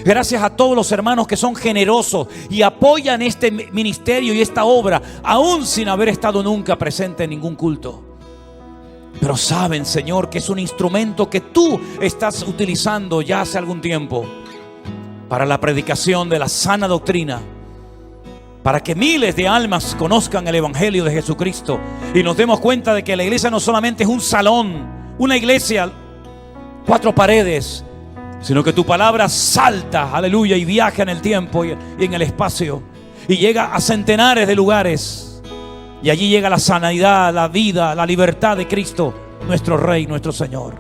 Gracias a todos los hermanos que son generosos y apoyan este ministerio y esta obra, aún sin haber estado nunca presente en ningún culto. Pero saben, Señor, que es un instrumento que tú estás utilizando ya hace algún tiempo para la predicación de la sana doctrina, para que miles de almas conozcan el Evangelio de Jesucristo y nos demos cuenta de que la iglesia no solamente es un salón, una iglesia, 4 paredes, sino que tu palabra salta, aleluya, y viaja en el tiempo y en el espacio y llega a centenares de lugares. Y allí llega la sanidad, la vida, la libertad de Cristo, nuestro Rey, nuestro Señor.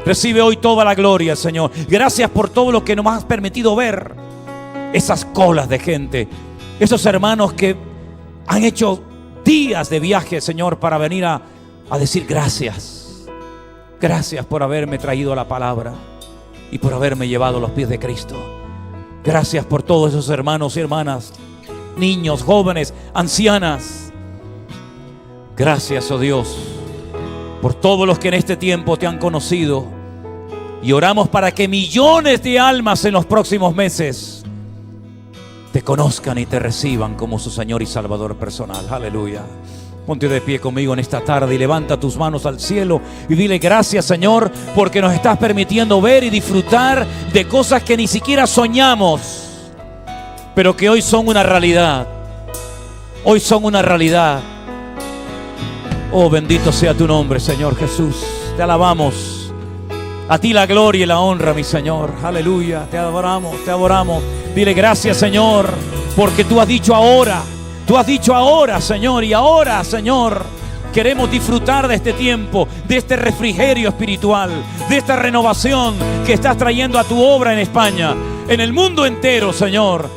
Recibe hoy toda la gloria, Señor. Gracias por todo lo que nos has permitido ver. Esas colas de gente, esos hermanos que han hecho días de viaje, Señor, para venir a decir gracias. Gracias por haberme traído a la palabra y por haberme llevado a los pies de Cristo. Gracias por todos esos hermanos y hermanas, niños, jóvenes, ancianas. Gracias, oh Dios, por todos los que en este tiempo te han conocido. Y oramos para que millones de almas en los próximos meses te conozcan y te reciban como su Señor y Salvador personal. Aleluya. Ponte de pie conmigo en esta tarde y levanta tus manos al cielo y dile gracias, Señor, porque nos estás permitiendo ver y disfrutar de cosas que ni siquiera soñamos, pero que hoy son una realidad. hoy son una realidad. Oh, bendito sea tu nombre, Señor Jesús. Te alabamos. A ti la gloria y la honra, mi Señor. Aleluya. Te adoramos, te adoramos. Dile gracias, Señor, porque tú has dicho ahora. Tú has dicho ahora, Señor, y ahora, Señor, queremos disfrutar de este tiempo, de este refrigerio espiritual, de esta renovación que estás trayendo a tu obra en España, en el mundo entero, Señor,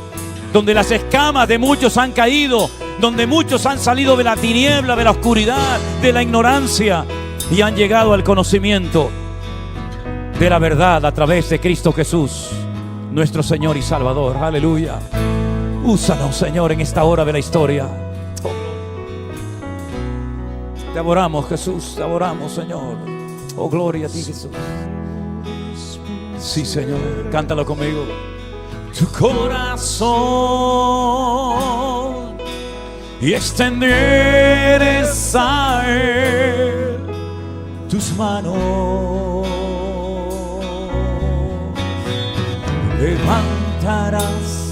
donde las escamas de muchos han caído, donde muchos han salido de la tiniebla, de la oscuridad, de la ignorancia y han llegado al conocimiento de la verdad a través de Cristo Jesús, nuestro Señor y Salvador. Aleluya. Úsanos, Señor, en esta hora de la historia. Te adoramos, Jesús, te adoramos, Señor. Oh, gloria a ti, Jesús. Sí, Señor, cántalo conmigo. Tu corazón y extenderes a Él tus manos. Levantarás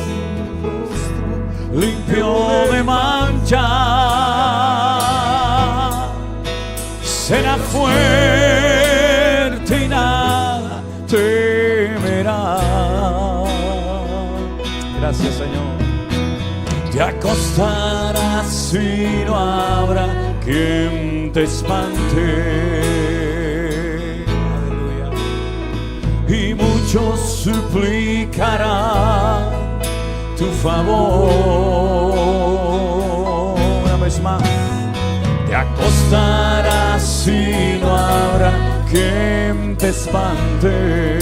limpio de mancha, será fuerte y nada temerá. Gracias, Señor. Te acostarás y no habrá quien te espante. Aleluya. Y muchos suplicarán tu favor. Una vez más. Te acostarás y no habrá quien te espante.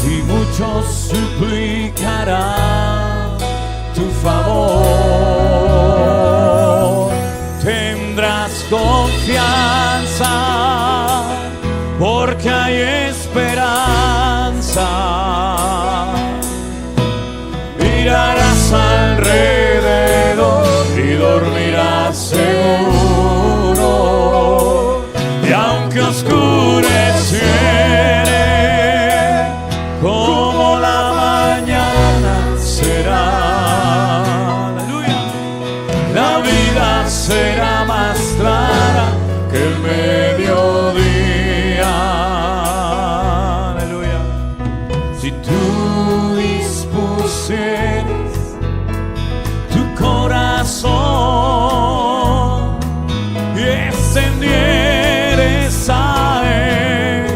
Y muchos suplicarán tu favor. Tendrás confianza porque hay esperanza. Mirarás alrededor y dormirás seguro. Y aunque oscureciere, como la mañana será. Aleluya. La vida será más clara que el mediodía. Aleluya. Si tú dispusieres tu corazón y extendieres a Él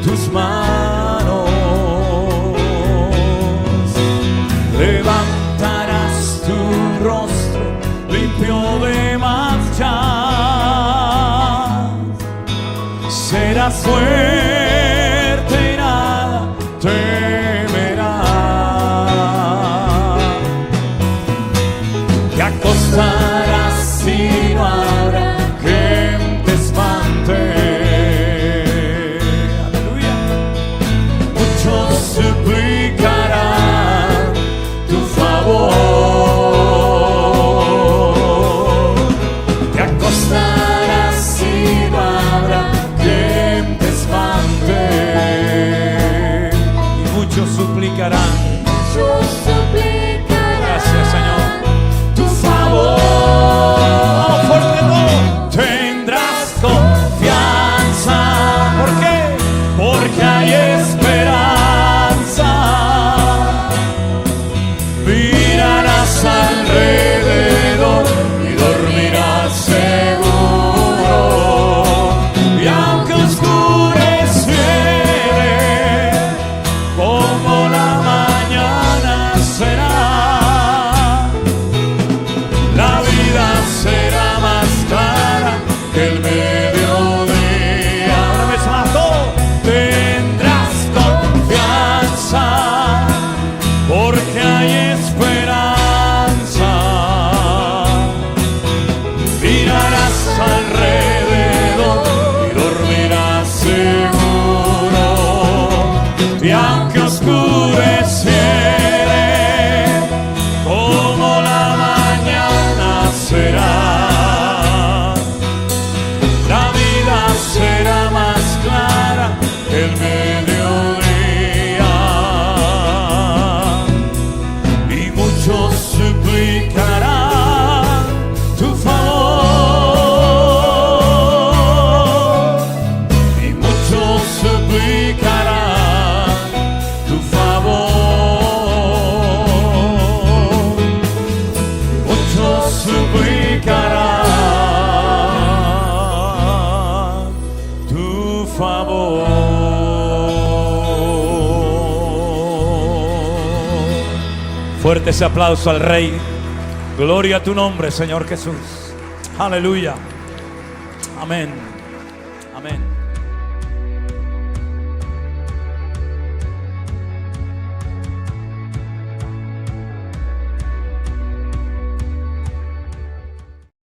tus manos, levantarás tu rostro limpio de mancha, serás fuerte y nada temerá. Te acostarás y no habrá quien te espante. Aleluya. Muchos suplicarán tu favor. Te acostarás y no habrá quien te espante. Y muchos suplicarán. Gracias, Señor. Tu favor. Fuerte todo. suplicarán tu favor. Fuerte ese aplauso al Rey. Gloria a tu nombre, Señor Jesús. Aleluya. Amén. Amén.